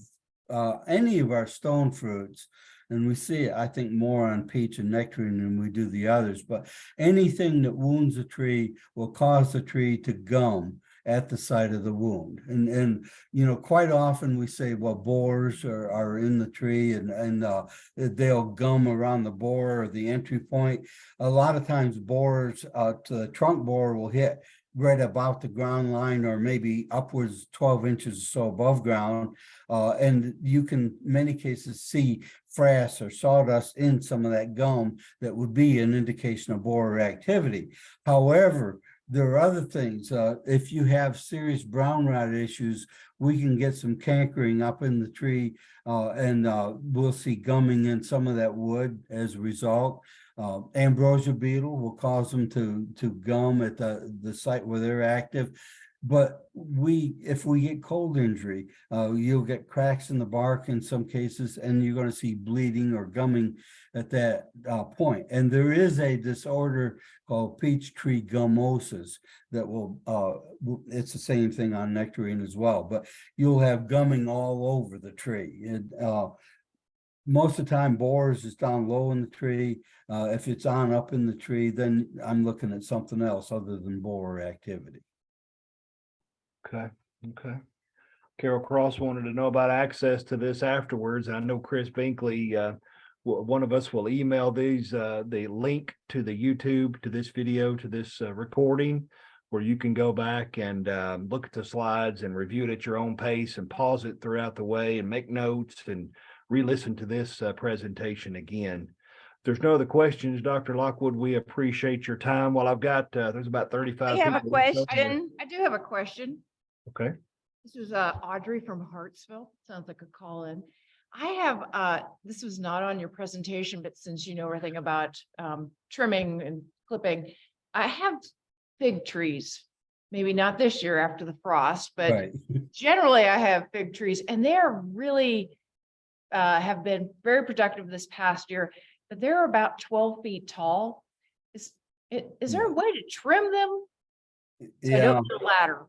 any of our stone fruits, and we see it, I think, more on peach and nectarine than we do the others, but anything that wounds a tree will cause the tree to gum at the site of the wound. And quite often we say, well, borers are in the tree and they'll gum around the borer or the entry point. A lot of times borers to the trunk borer will hit right about the ground line, or maybe upwards 12 inches or so above ground. And you can, in many cases, see frass or sawdust in some of that gum that would be an indication of borer activity. However, there are other things. If you have serious brown rot issues, we can get some cankering up in the tree, and we'll see gumming in some of that wood as a result. Ambrosia beetle will cause them to gum at the site where they're active. But if we get cold injury, you'll get cracks in the bark in some cases, and you're going to see bleeding or gumming at that point. And there is a disorder called peach tree gummosis that will, it's the same thing on nectarine as well, but you'll have gumming all over the tree. Most of the time, borers is down low in the tree. If it's on up in the tree, then I'm looking at something else other than borer activity. Okay, okay. Carol Cross wanted to know about access to this afterwards. I know Chris Binkley, one of us will email the link to the YouTube, to this video, to this recording, where you can go back and look at the slides and review it at your own pace and pause it throughout the way and make notes and re-listen to this presentation again. If there's no other questions, Dr. Lockwood, we appreciate your time. Well, I've got, there's about 35 I have a people. question. I do have a question. Okay. This is Audrey from Hartsville. Sounds like a call in. I have, this was not on your presentation, but since you know everything about trimming and clipping, I have fig trees. Maybe not this year after the frost, but Right. generally I have fig trees and they're really have been very productive this past year, but they're about 12 feet tall. Is there a way to trim them? So I don't need a ladder.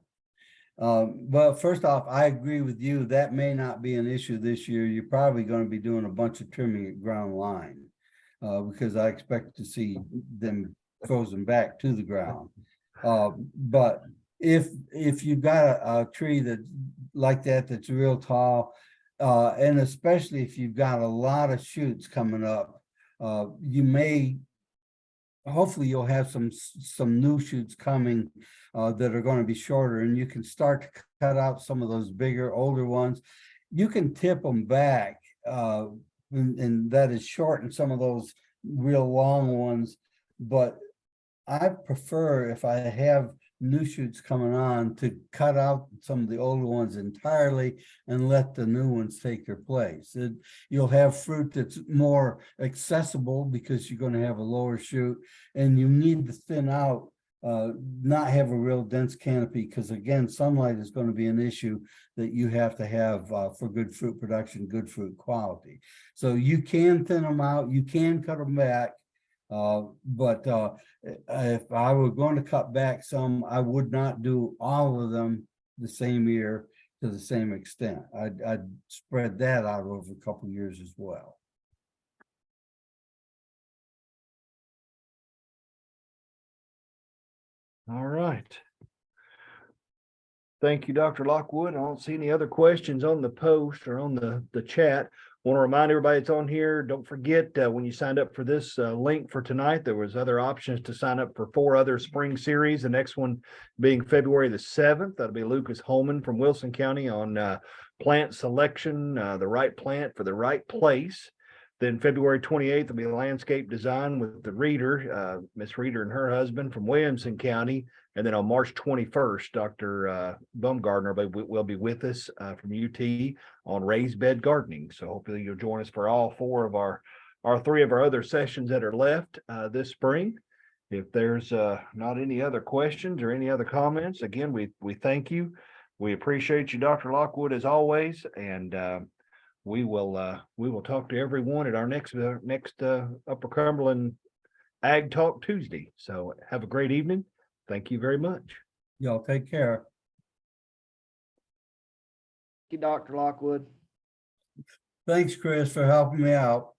Well, first off, I agree with you. That may not be an issue this year. You're probably going to be doing a bunch of trimming at ground line because I expect to see them frozen back to the ground. But if you've got a tree that like that, that's real tall, and especially if you've got a lot of shoots coming up, hopefully you'll have some new shoots coming that are going to be shorter, and you can start to cut out some of those bigger, older ones. You can tip them back, and that is shorten some of those real long ones. But I prefer, if I have new shoots coming on, to cut out some of the older ones entirely and let the new ones take their place. You'll have fruit that's more accessible because you're going to have a lower shoot, and you need to thin out, not have a real dense canopy, because again, sunlight is going to be an issue that you have to have for good fruit production, good fruit quality. So you can thin them out, you can cut them back. But if I were going to cut back some, I would not do all of them the same year to the same extent. I'd spread that out over a couple of years as well. All right. Thank you, Dr. Lockwood. I don't see any other questions on the post or on the chat. Want to remind everybody that's on here, don't forget when you signed up for this link for tonight, there was other options to sign up for 4 other spring series. The next one being February the 7th. That'll be Lucas Holman from Wilson County on plant selection, the right plant for the right place. Then February 28th will be landscape design with the Reader, Miss Reader and her husband from Williamson County. And then on March 21st, Dr. Baumgardner will be with us from UT on raised bed gardening. So hopefully you'll join us for all 4 of our 3 of our other sessions that are left this spring. If there's not any other questions or any other comments, again, we thank you. We appreciate you, Dr. Lockwood, as always, and we will talk to everyone at our next Upper Cumberland Ag Talk Tuesday. So have a great evening. Thank you very much. Y'all take care. Thank you, Dr. Lockwood. Thanks, Chris, for helping me out.